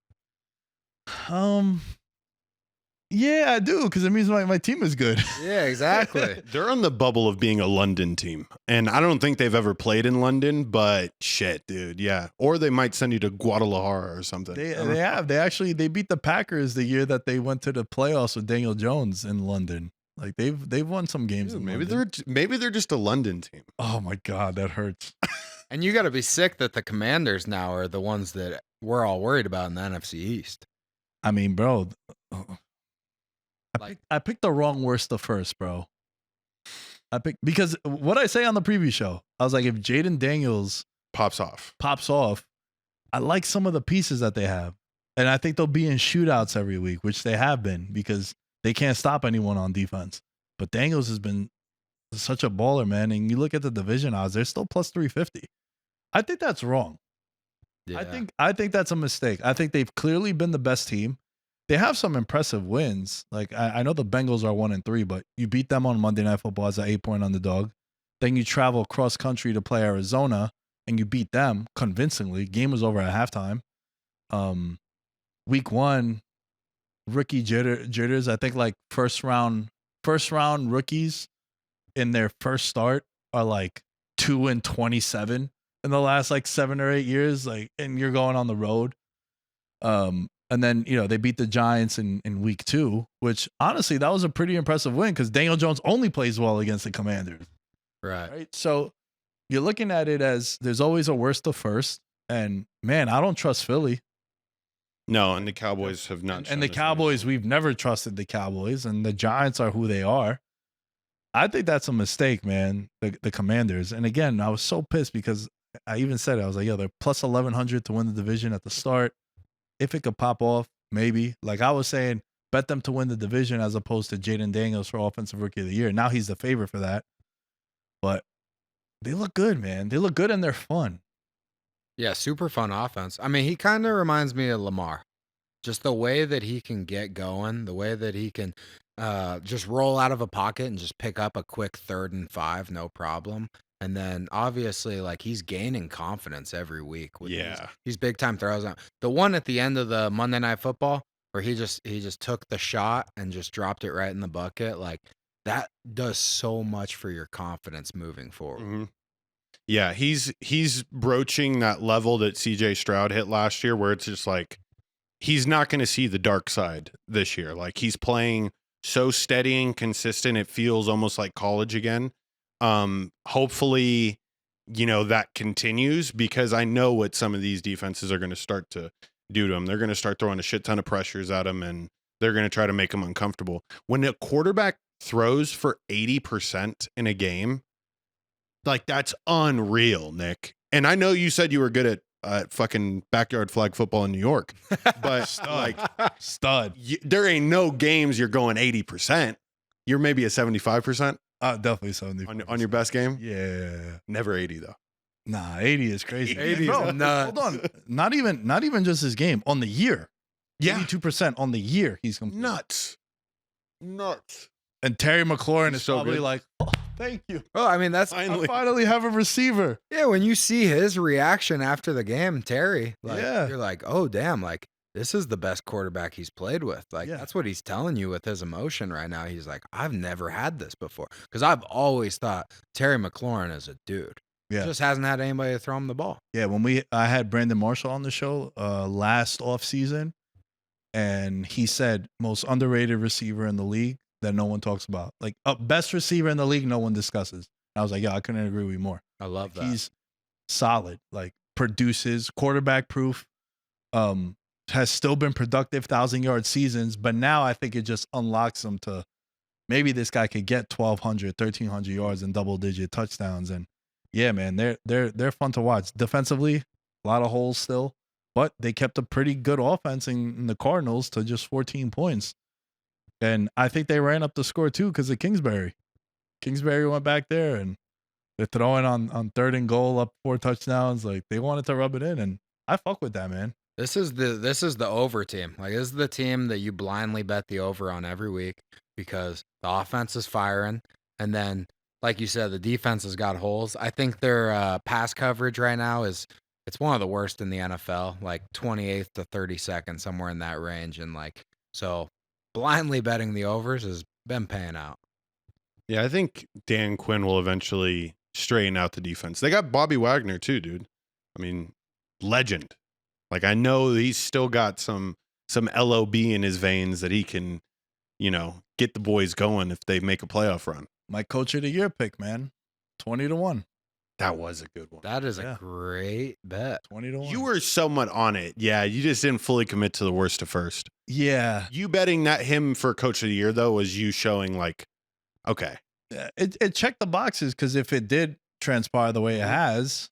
Yeah, I do, because it means my team is good. Yeah, exactly. They're on the bubble of being a London team. And I don't think they've ever played in London, but shit, dude. Yeah. Or they might send you to Guadalajara or something. They have. They beat the Packers the year that they went to the playoffs with Daniel Jones in London. Like they've won some games. Dude, in maybe London. they're just a London team. Oh my God, that hurts. And you got to be sick that the Commanders now are the ones that we're all worried about in the NFC East. I mean, bro, Like- I picked the wrong worst to first, bro. Because what I say on the preview show, I was like, if Jaden Daniels Pops off. I like some of the pieces that they have. And I think they'll be in shootouts every week, which they have been, because they can't stop anyone on defense. But Daniels has been such a baller, man. And you look at the division odds, they're still plus 350. I think that's wrong. Yeah. I think that's a mistake. I think they've clearly been the best team. They have some impressive wins. Like I know the Bengals are 1-3, but you beat them on Monday Night Football as an 8-point underdog. Then you travel cross country to play Arizona and you beat them convincingly. Game was over at halftime. Week 1, rookie jitters. I think like first round rookies in their first start are like 2-27 in the last like 7 or 8 years. Like, and you're going on the road. And then, you know, they beat the Giants in week 2, which honestly, that was a pretty impressive win because Daniel Jones only plays well against the Commanders. Right. So you're looking at it as there's always a worst to first. And man, I don't trust Philly. No, and the Cowboys have not. And the Cowboys, we've never trusted the Cowboys, and the Giants are who they are. I think that's a mistake, man, the Commanders. And again, I was so pissed because I even said it. I was like, they're plus 1,100 to win the division at the start. If it could pop off, maybe. Like I was saying, bet them to win the division as opposed to Jaden Daniels for Offensive Rookie of the Year. Now he's the favorite for that. But they look good, man. They look good and they're fun. Yeah, super fun offense. I mean, he kind of reminds me of Lamar. Just the way that he can get going, the way that he can just roll out of a pocket and just pick up a quick 3rd and 5, no problem. And then obviously, like, he's gaining confidence every week with these big time throws. The one at the end of the Monday Night Football where he just took the shot and just dropped it right in the bucket, like that does so much for your confidence moving forward. Mm-hmm. Yeah, he's broaching that level that CJ Stroud hit last year, where it's just like he's not going to see the dark side this year. Like he's playing so steady and consistent, it feels almost like college again. Hopefully, you know, that continues, because I know what some of these defenses are going to start to do to them. They're going to start throwing a shit ton of pressures at them, and they're going to try to make them uncomfortable. When a quarterback throws for 80% in a game, Like, that's unreal, Nick. And I know you said you were good at fucking backyard flag football in New York, but like, Stud. there ain't no games you're going 80%. You're maybe a 75%. Definitely 70 On your best game. Yeah. Never 80 though. Nah, 80 is crazy. 80 is nuts. Hold on. Not even just his game. On the year. Yeah. 82% on the year he's complete. Nuts. And Terry McLaurin He's is so probably good. like, oh, thank you. Well, I mean, that's I finally have a receiver. yeah. When you see his reaction after the game, Terry, like Yeah. you're like, oh damn, like this is the best quarterback he's played with. Like Yeah. that's what he's telling you with his emotion right now. He's like, I've never had this before because I've always thought Terry McLaurin is a dude. Yeah. Just hasn't had anybody to throw him the ball. Yeah, when I had Brandon Marshall on the show last offseason, and he said most underrated receiver in the league that no one talks about. Like best receiver in the league, no one discusses. And I was like, yeah, I couldn't agree with you more. I love that. He's solid, like produces, quarterback proof, has still been productive 1,000-yard seasons, but now I think it just unlocks him to maybe this guy could get 1,200, 1,300 yards and double-digit touchdowns. And yeah, man, they're fun to watch. Defensively, a lot of holes still, but they kept a pretty good offense in the Cardinals to just 14 points. And I think they ran up the score too because of Kingsbury. Kingsbury went back there and they're throwing on 3rd and goal up 4 touchdowns. Like they wanted to rub it in, and I fuck with that, man. This is the over team. Like this is the team that you blindly bet the over on every week because the offense is firing, and then like you said, the defense has got holes. I think their pass coverage right now it's one of the worst in the NFL, like 28th to 32nd, somewhere in that range, and like so blindly betting the overs has been paying out. Yeah, I think Dan Quinn will eventually straighten out the defense. They got Bobby Wagner too, dude. I mean, legend. Like I know he's still got some LOB in his veins that he can, get the boys going if they make a playoff run. My coach of the year pick, man. 20-1. That was a good one. That is a great bet. 20-1. You were somewhat on it. Yeah, you just didn't fully commit to the worst to first. Yeah. You betting that him for coach of the year though was you showing like, okay. It checked the boxes because if it did transpire the way it has,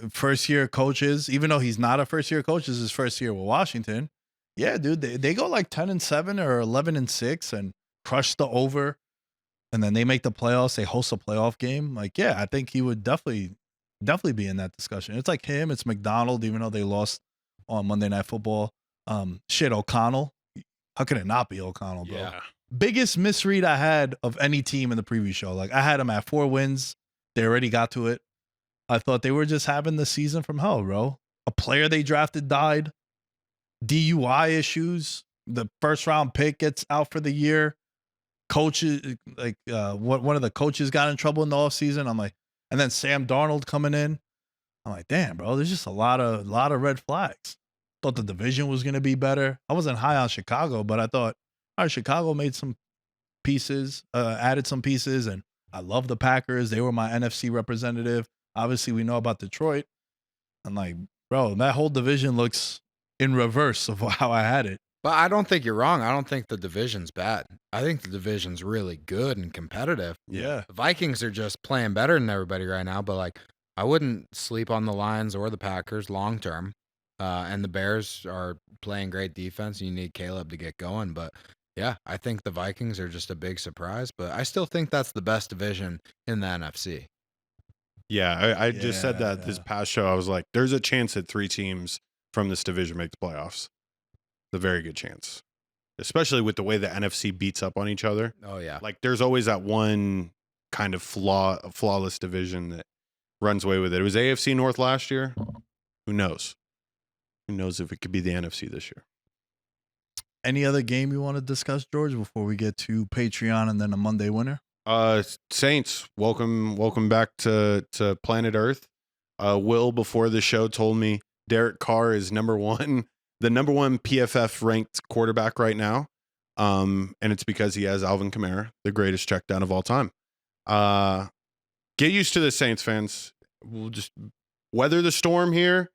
first year coaches, even though he's not a first year coach, this is his first year with Washington. Yeah, dude, they go like 10-7 or 11-6 and crush the over, and then they make the playoffs. They host a playoff game. Like, yeah, I think he would definitely be in that discussion. It's like him. It's McDonald, even though they lost on Monday Night Football. O'Connell. How could it not be O'Connell, bro? Yeah. Biggest misread I had of any team in the preview show. Like I had them at 4 wins. They already got to it. I thought they were just having the season from hell, bro. A player they drafted died. DUI issues. The first round pick gets out for the year. Coaches, like one of the coaches got in trouble in the offseason. I'm like, and then Sam Darnold coming in. I'm like, damn, bro, there's just a lot of red flags. Thought the division was gonna be better. I wasn't high on Chicago, but I thought, all right, Chicago made some pieces, added some pieces, and I love the Packers. They were my NFC representative. Obviously, we know about Detroit. I'm like, bro, that whole division looks in reverse of how I had it. But I don't think you're wrong. I don't think the division's bad. I think the division's really good and competitive. Yeah. The Vikings are just playing better than everybody right now, but like I wouldn't sleep on the Lions or the Packers long term. And the Bears are playing great defense. You need Caleb to get going, but yeah, I think the Vikings are just a big surprise, but I still think that's the best division in the NFC. Yeah, I just said that Yeah. this past show. I was like, there's a chance that 3 teams from this division make the playoffs. A very good chance, especially with the way the NFC beats up on each other. Oh yeah. Like there's always that one kind of flawless division that runs away with it. It was AFC North last year. Who knows? Who knows if it could be the NFC this year? Any other game you want to discuss, George, before we get to Patreon and then a Monday winner? Saints, welcome back to planet Earth. Will before the show told me Derek Carr is the number one PFF ranked quarterback right now. And it's because he has Alvin Kamara, the greatest check down of all time. Get used to this, Saints fans. We'll just weather the storm here.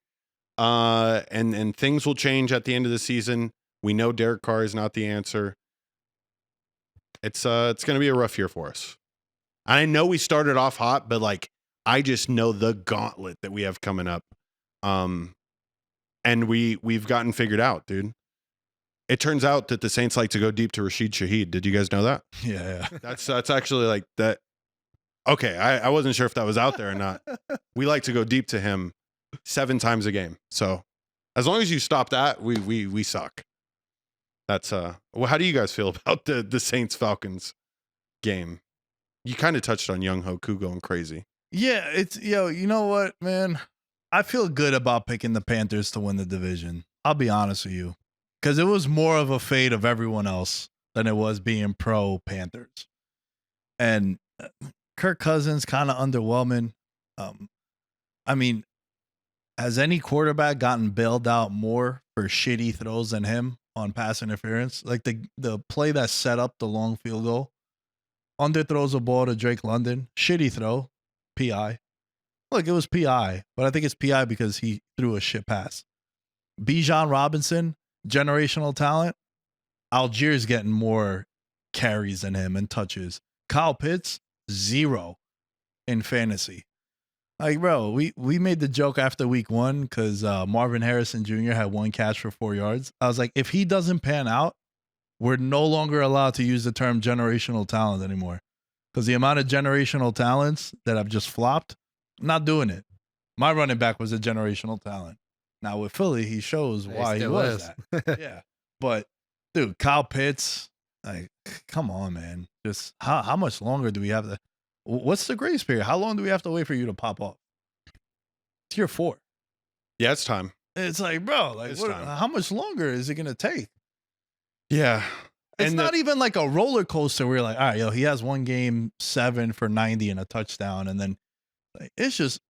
And things will change at the end of the season. We know Derek Carr is not the answer. It's going to be a rough year for us. I know we started off hot, but like I just know the gauntlet that we have coming up. And we've gotten figured out, dude. It turns out that the Saints like to go deep to Rashid Shaheed. Did you guys know that? Yeah. That's actually like that. Okay, I wasn't sure if that was out there or not. We like to go deep to him 7 times a game. So as long as you stop that, we suck. That's well, how do you guys feel about the Saints Falcons game? You kind of touched on Young Hoku going crazy. Yeah, you know what, man? I feel good about picking the Panthers to win the division. I'll be honest with you. Because it was more of a fate of everyone else than it was being pro Panthers. And Kirk Cousins kind of underwhelming. I mean, has any quarterback gotten bailed out more for shitty throws than him on pass interference? Like the play that set up the long field goal, underthrows a ball to Drake London, shitty throw, PI. Look, it was PI, but I think it's PI because he threw a shit pass. Bijan Robinson, generational talent. Algiers getting more carries than him and touches. Kyle Pitts, 0 in fantasy. Like, bro, we made the joke after week 1 because Marvin Harrison Jr. had 1 catch for 4 yards. I was like, if he doesn't pan out, we're no longer allowed to use the term generational talent anymore. Because the amount of generational talents that have just flopped, I'm not doing it. My running back was a generational talent. Now with Philly, he shows why he was that. Yeah. But, dude, Kyle Pitts, like, come on, man. Just how much longer do we have to? What's the grace period? How long do we have to wait for you to pop off? It's year 4. Yeah, it's time. It's like, bro, like, how much longer is it going to take? Yeah. It's not even like a roller coaster where you're like, all right, he has 1 game, 7 for 90 and a touchdown. And then like, it's just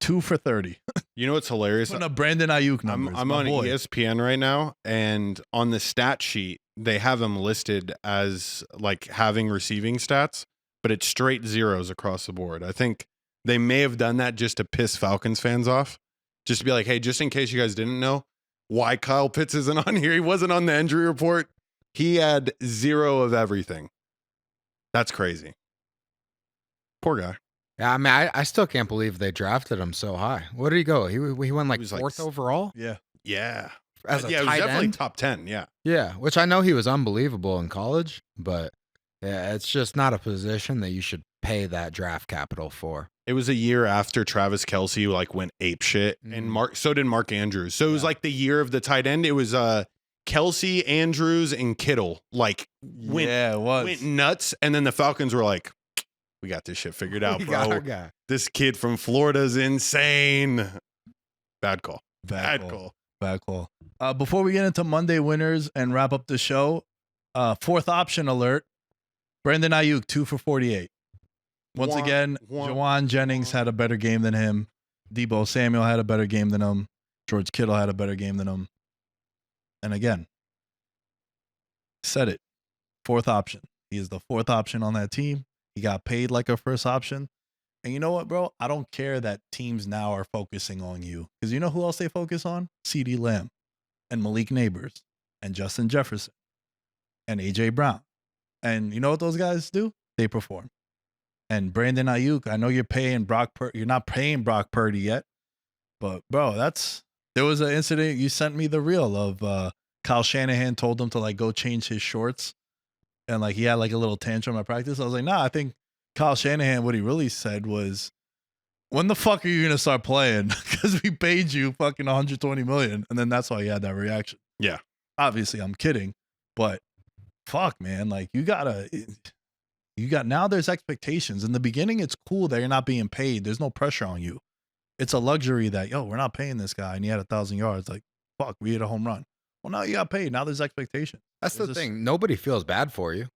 2 for 30. You know what's hilarious? Putting up Brandon Ayuk numbers. I'm on ESPN right now, and on the stat sheet, they have him listed as like having receiving stats, but it's straight zeros across the board. I think they may have done that just to piss Falcons fans off, just to be like, hey, just in case you guys didn't know why Kyle Pitts isn't on here. He wasn't on the injury report. He had 0 of everything. That's crazy. Poor guy. Yeah, I mean, I still can't believe they drafted him so high. What did he go? He went like 4th overall? Yeah. Yeah. As a it was tight definitely end? top 10. Yeah. Yeah, which I know he was unbelievable in college, but yeah, it's just not a position that you should pay that draft capital for. It was a year after Travis Kelce like went ape shit, and so did Mark Andrews. So it was like the year of the tight end. It was Kelce, Andrews, and Kittle went nuts, and then the Falcons were like, we got this shit figured out, bro. This kid from Florida is insane. Bad call. Bad call. Before we get into Monday winners and wrap up the show, 4th option alert. Brandon Ayuk, 2 for 48. Once again, Juwan Jennings had a better game than him. Deebo Samuel had a better game than him. George Kittle had a better game than him. And again, said it. 4th option. He is the 4th option on that team. He got paid like a first option. And you know what, bro? I don't care that teams now are focusing on you. Because you know who else they focus on? CeeDee Lamb and Malik Neighbors and Justin Jefferson and A.J. Brown. And you know what those guys do? They perform. And Brandon Ayuk, I know you're paying you're not paying Brock Purdy yet. But, bro, there was an incident. You sent me the reel of Kyle Shanahan told him to, like, go change his shorts. And like he had like a little tantrum at practice. I was like, nah, I think Kyle Shanahan, what he really said was, when the fuck are you going to start playing? Because we paid you fucking $120 million. And then that's why he had that reaction. Yeah. Obviously, I'm kidding. But fuck, man. Like now there's expectations. In the beginning, it's cool that you're not being paid. There's no pressure on you. It's a luxury that, we're not paying this guy. And he had 1,000 yards. Like, fuck, we hit a home run. Well, now you got paid. Now there's expectation. That's the thing. Nobody feels bad for you.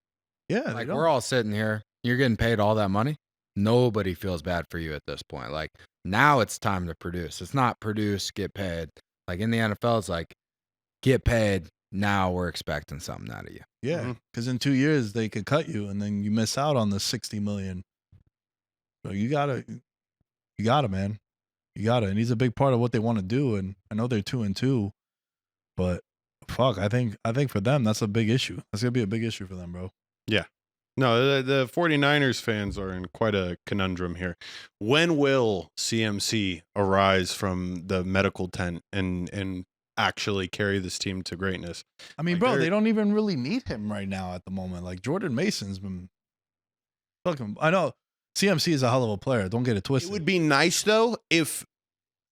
Yeah. Like, we're all sitting here. You're getting paid all that money. Nobody feels bad for you at this point. Like, now it's time to produce. It's not produce, get paid. Like, in the NFL, it's like, get paid. Now we're expecting something out of you. Yeah. Because in 2 years, they could cut you, and then you miss out on the $60 million. So you gotta, man. You gotta. And he's a big part of what they want to do. And I know they're 2-2, but fuck, I think for them, that's a big issue. That's going to be a big issue for them, bro. Yeah. No, the 49ers fans are in quite a conundrum here. When will CMC arise from the medical tent and actually carry this team to greatness? I mean, Like, bro, they're- they don't even really need him right now at the moment. Like Jordan Mason's been fucking. I know CMC is a hell of a player. Don't get it It twisted. would be nice though if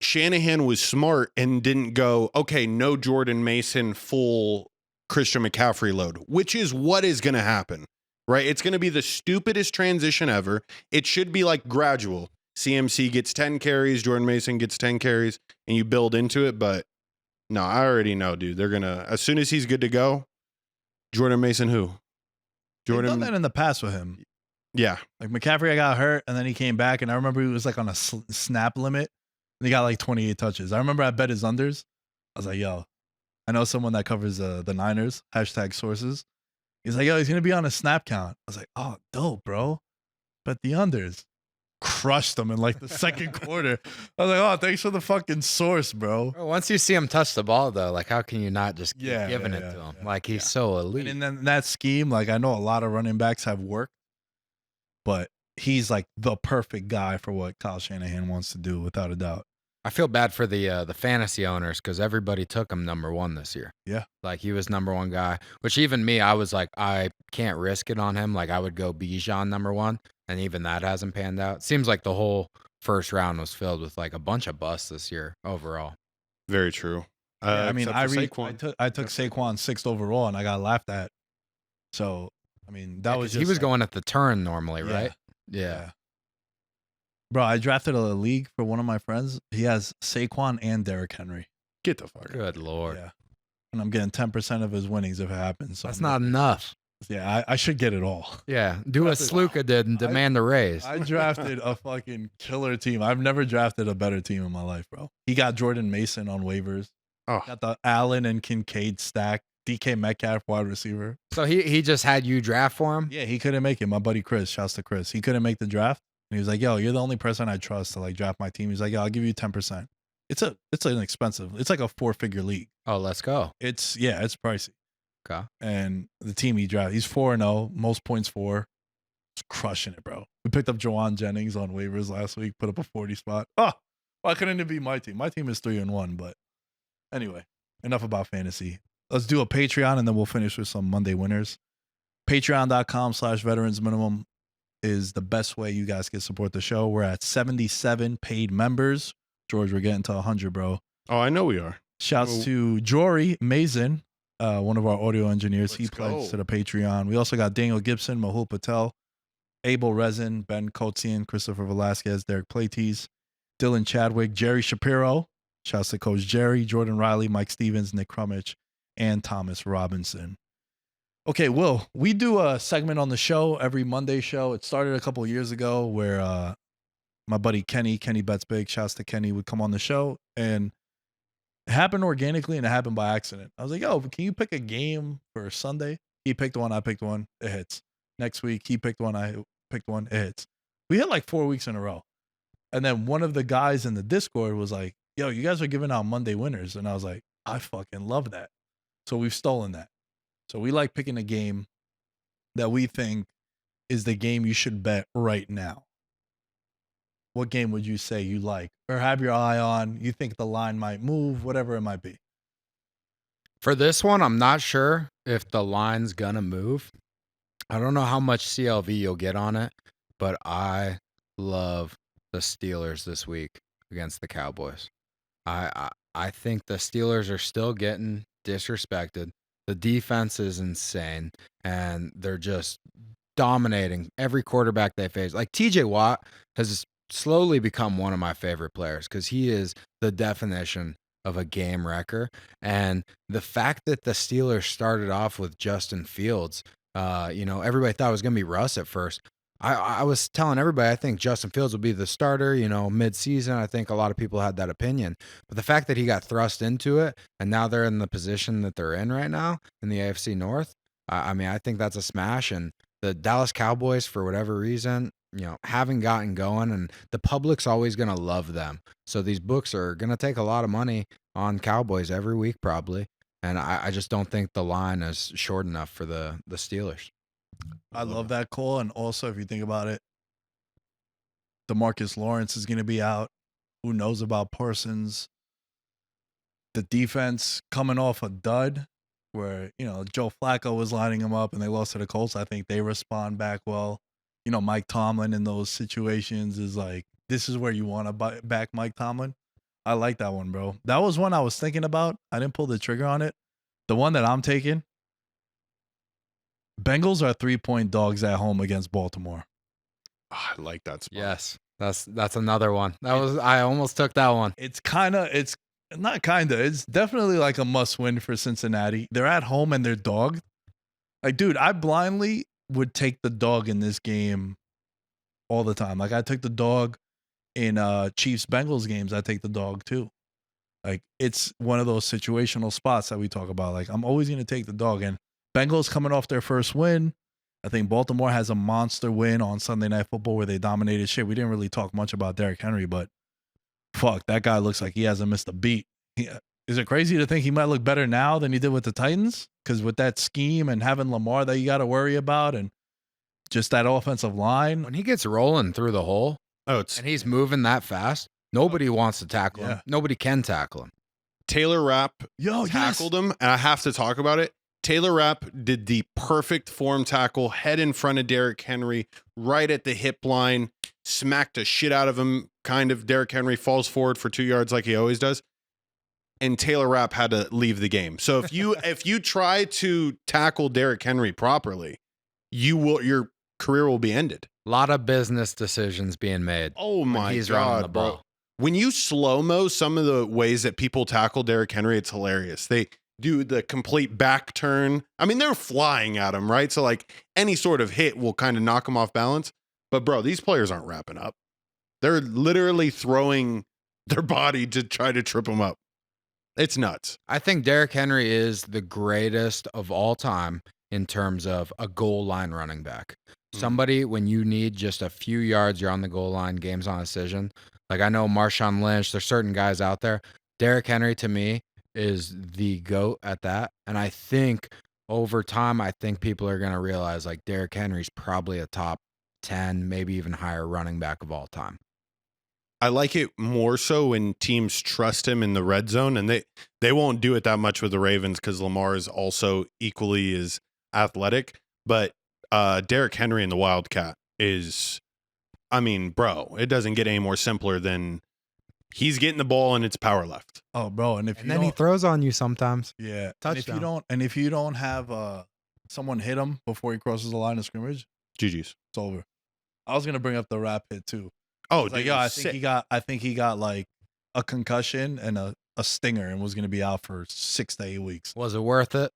Shanahan was smart and didn't go, okay, no Jordan Mason, full Christian McCaffrey load, which is what is going to happen, right? It's going to be the stupidest transition ever. It should be like gradual. CMC gets 10 carries, Jordan Mason gets 10 carries, and you build into it. But no, I already know, dude. They're going to, as soon as he's good to go, Jordan Mason, who? They've done Jordan, that in the past with him. yeah. Like McCaffrey got hurt and then he came back, and I remember he was like on a snap limit. And he got like 28 touches. I remember I bet his unders. I was like, yo, I know someone that covers the Niners, #sources. He's like, yo, he's going to be on a snap count. I was like, oh, dope, bro. But the unders crushed them in like the second quarter. I was like, oh, thanks for the fucking source, bro. Bro, once you see him touch the ball, though, like how can you not just keep giving it to him? Like he's so elite. And in that scheme, like I know a lot of running backs have worked, but he's like the perfect guy for what Kyle Shanahan wants to do, without a doubt. I feel bad for the fantasy owners because everybody took him #1 this year. Yeah. Like he was #1 guy, which even me, I was like, I can't risk it on him. Like I would go Bijan #1, and even that hasn't panned out. Seems like the whole first round was filled with like a bunch of busts this year overall. Very true. I mean, except for Saquon. I took Saquon 6th overall, and I got laughed at. So, I mean, that was just he was like, going at the turn normally, Yeah. right? Yeah. Bro, I drafted a league for one of my friends. He has Saquon and Derrick Henry. Get the fuck out. Good Lord. Yeah. And I'm getting 10% of his winnings if it happens. So That's I'm not like, enough. Yeah, I should get it all. Yeah. Do what Sluka did and demand a raise. I drafted a fucking killer team. I've never drafted a better team in my life, bro. He got Jordan Mason on waivers. Oh, Got the Allen and Kincaid stack. DK Metcalf, wide receiver. So he just had you draft for him? Yeah, he couldn't make it. My buddy Chris, shouts to Chris. He couldn't make the draft. And he was like, yo, you're the only person I trust to like draft my team. He's like, yo, I'll give you 10%. It's an expensive. It's like a 4-figure league. Oh, let's go. It's pricey. Okay. And the team he drafted, he's 4-0, most points for. He's crushing it, bro. We picked up Jawan Jennings on waivers last week, put up a 40 spot. Oh, why couldn't it be my team? My team is 3-1, but anyway, enough about fantasy. Let's do a Patreon and then we'll finish with some Monday winners. Patreon.com/veterans minimum is the best way you guys can support the show. We're at 77 paid members. George, we're getting to 100, bro. oh, I know we are. Shouts to Jory Mason, one of our audio engineers. He Let's pledged go. to the Patreon. We also got Daniel Gibson, Mahul Patel, Abel Rezin, Ben Kotzian, Christopher Velasquez, Derek Platees, Dylan Chadwick, Jerry Shapiro. Shouts to Coach Jerry, Jordan Riley, Mike Stevens, Nick Crummich, and Thomas Robinson. Okay, Will, we do a segment on the show, every Monday show. It started a couple of years ago where my buddy Kenny Bets Big, shouts to Kenny, would come on the show. And it happened organically and it happened by accident. I was like, yo, can you pick a game for Sunday? He picked one, I picked one, it hits. Next week, he picked one, I picked one, it hits. We hit like 4 weeks in a row. And then one of the guys in the Discord was like, yo, you guys are giving out Monday winners. And I was like, I fucking love that. So we've stolen that. So we like picking a game that we think is the game you should bet right now. What game would you say you like or have your eye on? You think the line might move, whatever it might be. For this one, I'm not sure if the line's gonna move. I don't know how much CLV you'll get on it, but I love the Steelers this week against the Cowboys. I think the Steelers are still getting disrespected. The defense is insane, and they're just dominating every quarterback they face. Like TJ Watt has slowly become one of my favorite players because he is the definition of a game wrecker. And the fact that the Steelers started off with Justin Fields, everybody thought it was going to be Russ at first. I was telling everybody I think Justin Fields will be the starter, mid-season. I think a lot of people had that opinion. But the fact that he got thrust into it and now they're in the position that they're in right now in the AFC North, I think that's a smash. And the Dallas Cowboys, for whatever reason, haven't gotten going, and the public's always going to love them. So these books are going to take a lot of money on Cowboys every week probably. And I just don't think the line is short enough for the Steelers. I love that call. And also, if you think about it, DeMarcus Lawrence is going to be out. Who knows about Parsons? The defense coming off a dud where, Joe Flacco was lining them up and they lost to the Colts. I think they respond back well. Mike Tomlin in those situations is like, this is where you want to back Mike Tomlin. I like that one, bro. That was one I was thinking about. I didn't pull the trigger on it. The one that I'm taking, Bengals are 3-point dogs at home against Baltimore. Oh, I like that spot. Yes, that's another one. I almost took that one. It's definitely like a must win for Cincinnati. They're at home and they're dogged. Like, dude, I blindly would take the dog in this game all the time. Like, I took the dog in Chiefs Bengals games. I take the dog too. Like, it's one of those situational spots that we talk about. Like, I'm always going to take the dog. And Bengals coming off their first win. I think Baltimore has a monster win on Sunday Night Football where they dominated shit. We didn't really talk much about Derrick Henry, but fuck, that guy looks like he hasn't missed a beat. Is it crazy to think he might look better now than he did with the Titans? Because with that scheme and having Lamar that you got to worry about and just that offensive line. When he gets rolling through the hole and he's moving that fast, nobody wants to tackle him. Nobody can tackle him. Taylor Rapp tackled him, and I have to talk about it. Taylor Rapp did the perfect form tackle, head in front of Derrick Henry, right at the hip line, smacked the shit out of him. Kind of Derrick Henry falls forward for 2 yards like he always does. And Taylor Rapp had to leave the game. So if you try to tackle Derrick Henry properly, your career will be ended. A lot of business decisions being made. Oh my he's God, running the ball. bro. When you slow-mo some of the ways that people tackle Derrick Henry, it's hilarious. They do the complete back turn. I mean, they're flying at him, right? So like any sort of hit will kind of knock him off balance. But bro, these players aren't wrapping up. They're literally throwing their body to try to trip him up. It's nuts. I think Derrick Henry is the greatest of all time in terms of a goal line running back. Somebody, when you need just a few yards, you're on the goal line, game's on decision. Like I know Marshawn Lynch, there's certain guys out there. Derrick Henry, to me, is the GOAT at that. And I think over time, people are going to realize like Derrick Henry's probably a top 10, maybe even higher running back of all time. I like it more so when teams trust him in the red zone, and they won't do it that much with the Ravens because Lamar is also equally as athletic. But Derrick Henry in the Wildcat is, I mean, bro, it doesn't get any more simpler than he's getting the ball and it's power left. Oh, bro, and then he throws on you sometimes. Yeah, touchdown. And if you don't have someone hit him before he crosses the line of scrimmage, GG's. It's over. I was gonna bring up the Rap hit too. Oh, like, yo, I think he got like a concussion and a stinger and was gonna be out for 6 to 8 weeks. Was it worth it?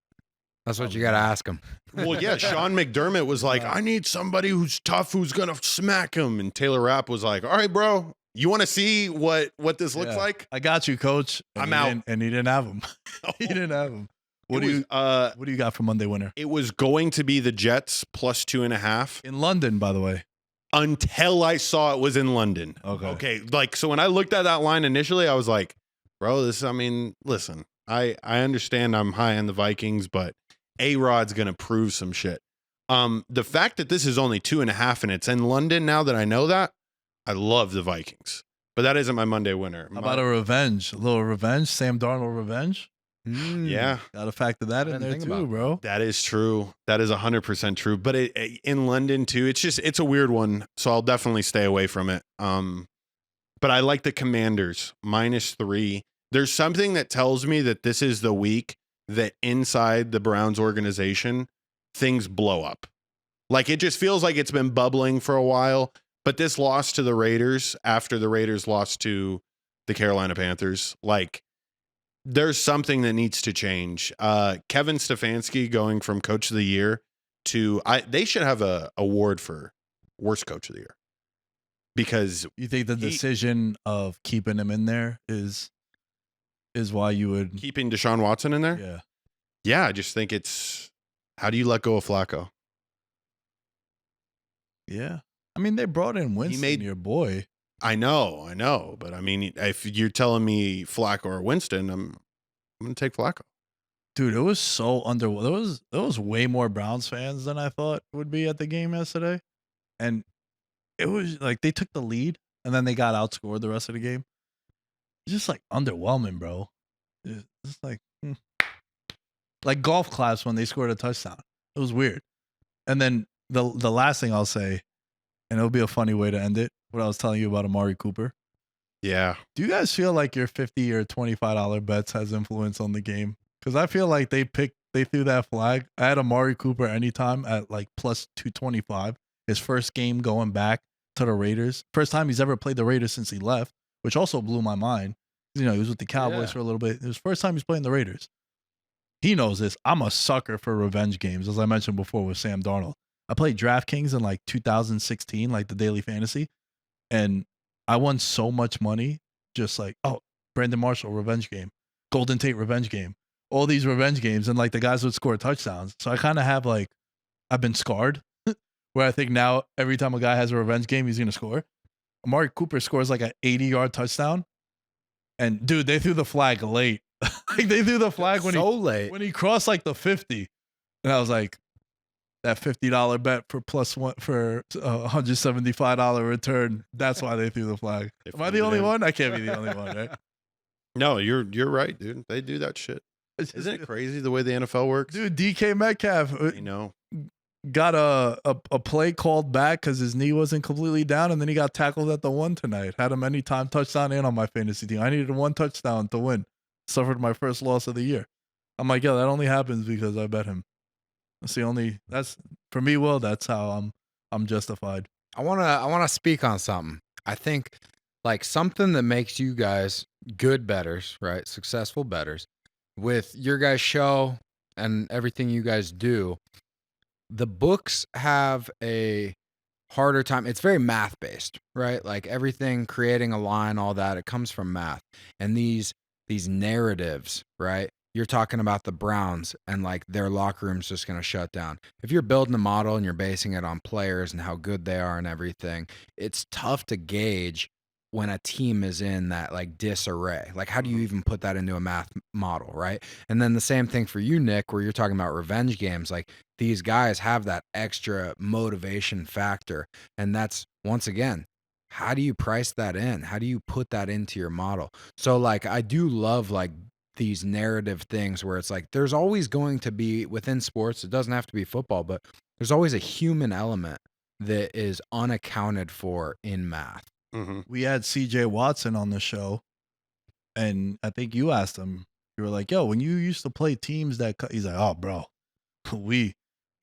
That's what you got to ask him. Well, yeah, Sean McDermott was like, I need somebody who's tough, who's going to smack him. And Taylor Rapp was like, all right, bro, you want to see what this looks like? I got you, coach. I'm out. And he didn't have him. He didn't have him. What do you got for Monday winner? It was going to be the Jets plus 2.5. In London, by the way. Until I saw it was in London. Okay. Like, so when I looked at that line initially, I was like, bro, listen, I understand I'm high on the Vikings, but A-Rod's going to prove some shit. The fact that this is only 2.5 and it's in London now that I know that, I love the Vikings. But that isn't my Monday winner. How about a little revenge? Sam Darnold revenge? Yeah. Got to factor that in there too, bro. That is true. That is 100% true. But in London too, it's a weird one. So I'll definitely stay away from it. But I like the Commanders -3. There's something that tells me that this is the week that inside the Browns organization, things blow up. Like it just feels like it's been bubbling for a while. But this loss to the Raiders after the Raiders lost to the Carolina Panthers, like there's something that needs to change. Kevin Stefanski going from coach of the year to they should have a award for worst coach of the year. Because you think the decision of keeping him in there is why you would keeping Deshaun Watson in there? Yeah. Yeah, I just think it's how do you let go of Flacco? Yeah. I mean, they brought in Winston, your boy. I know. But I mean, if you're telling me Flacco or Winston, I'm going to take Flacco. Dude, it was so underwhelming. There was way more Browns fans than I thought would be at the game yesterday. And it was like they took the lead and then they got outscored the rest of the game. Just like underwhelming, bro. It's like golf claps when they scored a touchdown. It was weird. And then the last thing I'll say, and it'll be a funny way to end it, what I was telling you about Amari Cooper. Yeah. Do you guys feel like your $50 or $25 bets has influence on the game? Because I feel like they threw that flag. I had Amari Cooper anytime at like plus 225. His first game going back to the Raiders. First time he's ever played the Raiders since he left, which also blew my mind. You know, he was with the Cowboys for a little bit. It was the first time he's playing the Raiders. He knows this. I'm a sucker for revenge games, as I mentioned before with Sam Darnold. I played DraftKings in like 2016, like the daily fantasy, and I won so much money just like, oh, Brandon Marshall, revenge game. Golden Tate, revenge game. All these revenge games, and like the guys would score touchdowns. So I kind of have like, I've been scarred where I think now every time a guy has a revenge game, he's going to score. Amari Cooper scores like an 80-yard touchdown. And dude, they threw the flag late. Like they threw the flag when he crossed like the 50. And I was like, that $50 bet for plus one for $175 return. That's why they threw the flag. Am I the only one? I can't be the only one, right? No, you're right, dude. They do that shit. Isn't it crazy the way the NFL works? Dude, DK Metcalf, you know, got a play called back because his knee wasn't completely down, and then he got tackled at the 1 tonight. Had him anytime touchdown in on my fantasy team. I needed 1 touchdown to win. Suffered my first loss of the year. I'm like, yo, that only happens because I bet him. That's for me, Will. That's how I'm justified. I wanna speak on something. I think like something that makes you guys good bettors, right? Successful bettors with your guys' show and everything you guys do. The books have a harder time. It's very math based, right? Like everything, creating a line, all that, it comes from math. And these narratives, right? You're talking about the Browns and like their locker room's just going to shut down. If you're building a model and you're basing it on players and how good they are and everything, it's tough to gauge when a team is in that like disarray. Like how do you even put that into a math model, right? And then the same thing for you, Nick, where you're talking about revenge games. Like these guys have that extra motivation factor. And that's, once again, how do you price that in? How do you put that into your model? So like I do love like these narrative things where it's like there's always going to be within sports, it doesn't have to be football, but there's always a human element that is unaccounted for in math. Mm-hmm. We had CJ Watson on the show, and I think you asked him, you were like, yo, when you used to play teams that he's like, oh bro,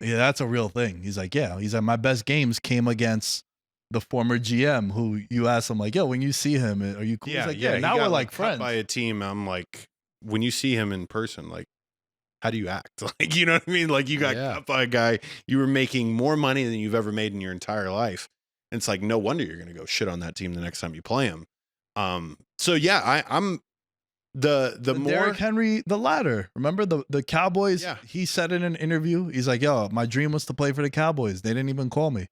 that's a real thing. He's like, yeah, he's like, my best games came against the former GM who you asked him like, yo, when you see him, are you cool? He's like, yeah, now we're like friends. By a team, I'm like, when you see him in person, like, how do you act? Like, you know what I mean? Like you got cut by a guy, you were making more money than you've ever made in your entire life. And it's like, no wonder you're going to go shit on that team the next time you play him. So yeah, I'm the more Derrick Henry, the ladder. Remember the Cowboys? Yeah. He said in an interview, he's like, yo, my dream was to play for the Cowboys. They didn't even call me.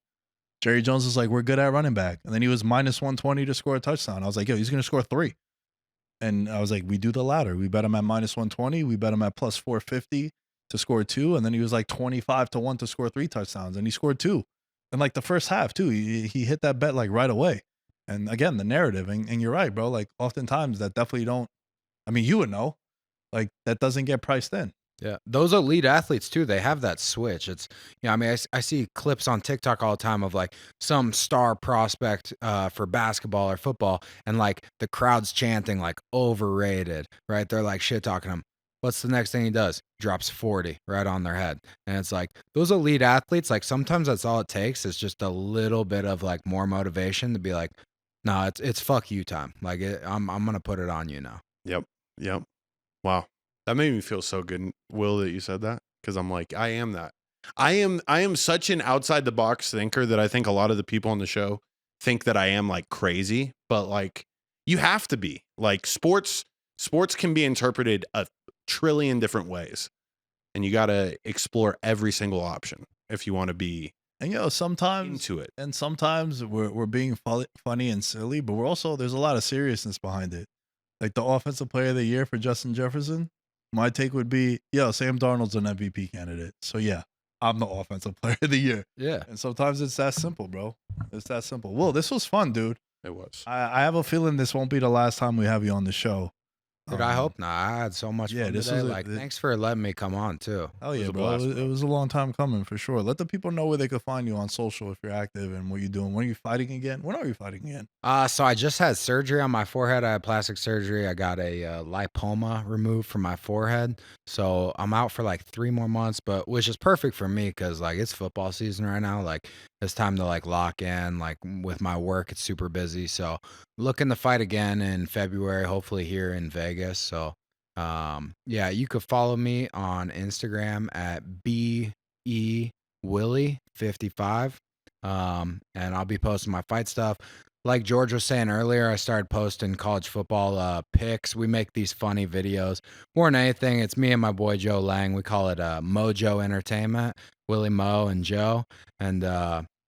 Jerry Jones was like, we're good at running back. And then he was minus 120 to score a touchdown. I was like, yo, he's going to score 3. And I was like, we do the ladder. We bet him at minus 120. We bet him at plus 450 to score 2. And then he was like 25-1 to score 3 touchdowns. And he scored 2. And like the first half too, he hit that bet like right away. And again, the narrative, and you're right, bro. Like oftentimes that definitely don't, I mean, you would know, like that doesn't get priced in. Yeah. Those elite athletes too, they have that switch. It's, you know, I mean, I see clips on TikTok all the time of like some star prospect for basketball or football, and like the crowd's chanting like overrated, right? They're like shit talking him. What's the next thing he does? Drops 40 right on their head. And it's like those elite athletes, like sometimes that's all it takes is just a little bit of like more motivation to be like, no, it's fuck you time. Like I'm going to put it on you now. Yep. Wow. That made me feel so good, Will, that you said that. Cause I'm like, I am that. I am such an outside the box thinker that I think a lot of the people on the show think that I am like crazy, but like you have to be. Like sports can be interpreted a trillion different ways, and you got to explore every single option if you want to be and you know sometimes into it. And sometimes we're being funny and silly, but we're also, there's a lot of seriousness behind it. Like the offensive player of the year for Justin Jefferson, my take would be, Sam Darnold's an MVP candidate. So yeah, I'm the offensive player of the year. Yeah. And sometimes it's that simple, bro. It's that simple. Will, this was fun, dude. It was. I have a feeling this won't be the last time we have you on the show. Dude, I hope not. I had so much fun this today. was Thanks for letting me come on too. Oh It was yeah, a bro. blast, It was a long time coming for sure. Let the people know where they could find you on social if you're active and what you're doing. When are you fighting again? When are you fighting again? So I just had surgery on my forehead. I had plastic surgery. I got a lipoma removed from my forehead. So I'm out for like 3 more months, but which is perfect for me because like it's football season right now. Like it's time to like lock in. Like with my work, it's super busy. So looking to fight again in February, hopefully here in Vegas. So yeah, you could follow me on Instagram at BEWilly55. And I'll be posting my fight stuff. Like George was saying earlier, I started posting college football picks. We make these funny videos. More than anything, it's me and my boy Joe Lang. We call it Mojo Entertainment, Willie Mo and Joe. And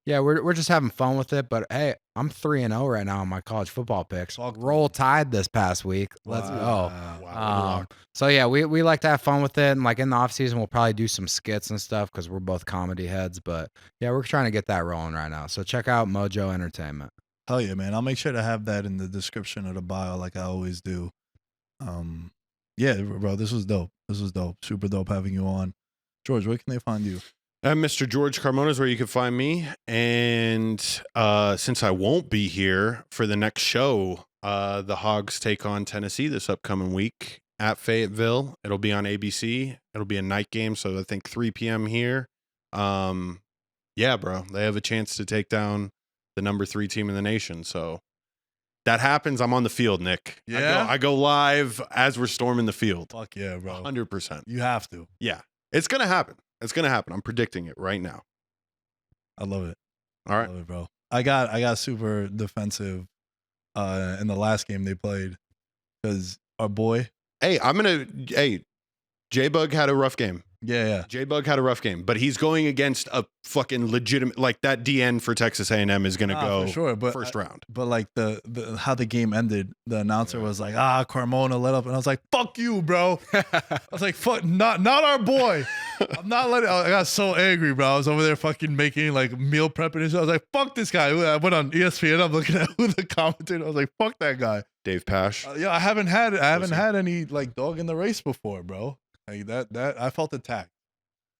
yeah, we're just having fun with it. But hey, I'm 3-0 right now on my college football picks. Roll Tide this past week. Let's go. Wow. So yeah, we like to have fun with it. And like in the off season, we'll probably do some skits and stuff because we're both comedy heads. But yeah, we're trying to get that rolling right now. So check out Mojo Entertainment. Hell yeah, man. I'll make sure to have that in the description of the bio like I always do. Yeah, bro, this was dope. This was dope. Super dope having you on. George, where can they find you? Mr. George Carmona is where you can find me. And since I won't be here for the next show, the Hogs take on Tennessee this upcoming week at Fayetteville. It'll be on ABC. It'll be a night game, so I think 3 p.m. here. Yeah, bro, they have a chance to take down the number 3 team in the nation. So that happens. I'm on the field, Nick. Yeah? I go live as we're storming the field. Fuck yeah, bro. 100%. You have to. Yeah, it's gonna happen. It's gonna happen. I'm predicting it right now. I love it. All right. I love it, bro. I got super defensive in the last game they played because our boy. Hey, J-Bug had a rough game. Yeah. J-Bug had a rough game, but he's going against a fucking legitimate, like that DN for Texas A&M is going to go for sure, but first round. But like the how the game ended, the announcer was like, Carmona let up. And I was like, fuck you, bro. I was like, fuck, not our boy. I'm not letting, I got so angry, bro. I was over there fucking making like meal prepping and shit. I was like, fuck this guy. I went on ESPN. I'm looking at who the commentator. I was like, fuck that guy. Dave Pash. Yeah, I haven't had any like dog in the race before, bro. Like that I felt attacked.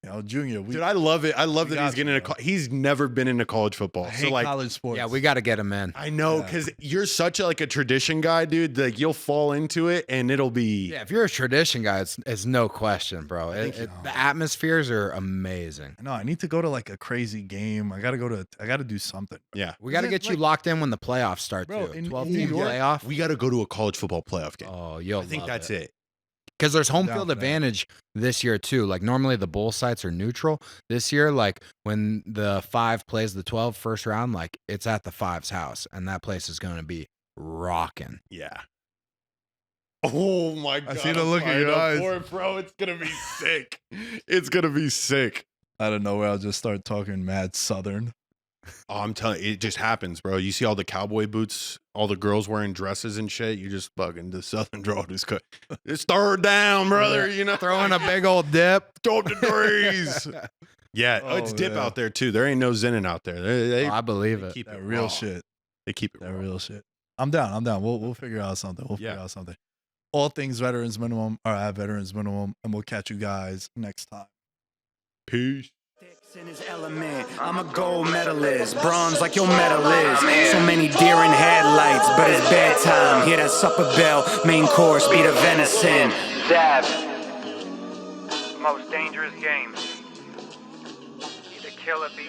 You know, Junior. Dude, I love it. I love that he's getting into. He's never been into college football. I hate college sports. Yeah, we got to get him in. I know, because you're such a tradition guy, dude. Like you'll fall into it, and it'll be. Yeah, if you're a tradition guy, it's no question, bro. The atmospheres are amazing. No, I need to go to like a crazy game. I got to do something. Yeah, we got to get you locked in when the playoffs start, bro, too. in 12-team playoff. We got to go to a college football playoff game. Oh, I think that's it. Because there's home Down field for that. advantage this year, too. Like, normally the bowl sites are neutral. This year, like, when the 5 plays the 12 first round, like, it's at the 5's house. And that place is going to be rocking. Yeah. Oh, my God. I see the look in your eyes. For it, bro. It's going to be sick. It's going to be sick. Out of nowhere, I'll just start talking mad Southern. Oh, I'm telling you, it just happens, bro. You see all the cowboy boots, all the girls wearing dresses and shit. You just fucking the Southern draw just cut. It's third down, brother. You know, Throwing a big old dip. Throw the threes. Yeah, it's dip out there too. There ain't no zinning out there. I believe it. Keep That it real raw. shit. They keep it That raw. real shit. I'm down. We'll figure out something. All things Veterans Minimum are at Veterans Minimum, and we'll catch you guys next time. Peace. In his element, I'm a gold medalist, bronze like your medal is. So many deer in headlights, but it's bedtime. Hear that supper bell, main course be the venison. Dab. Most dangerous game. Either kill or be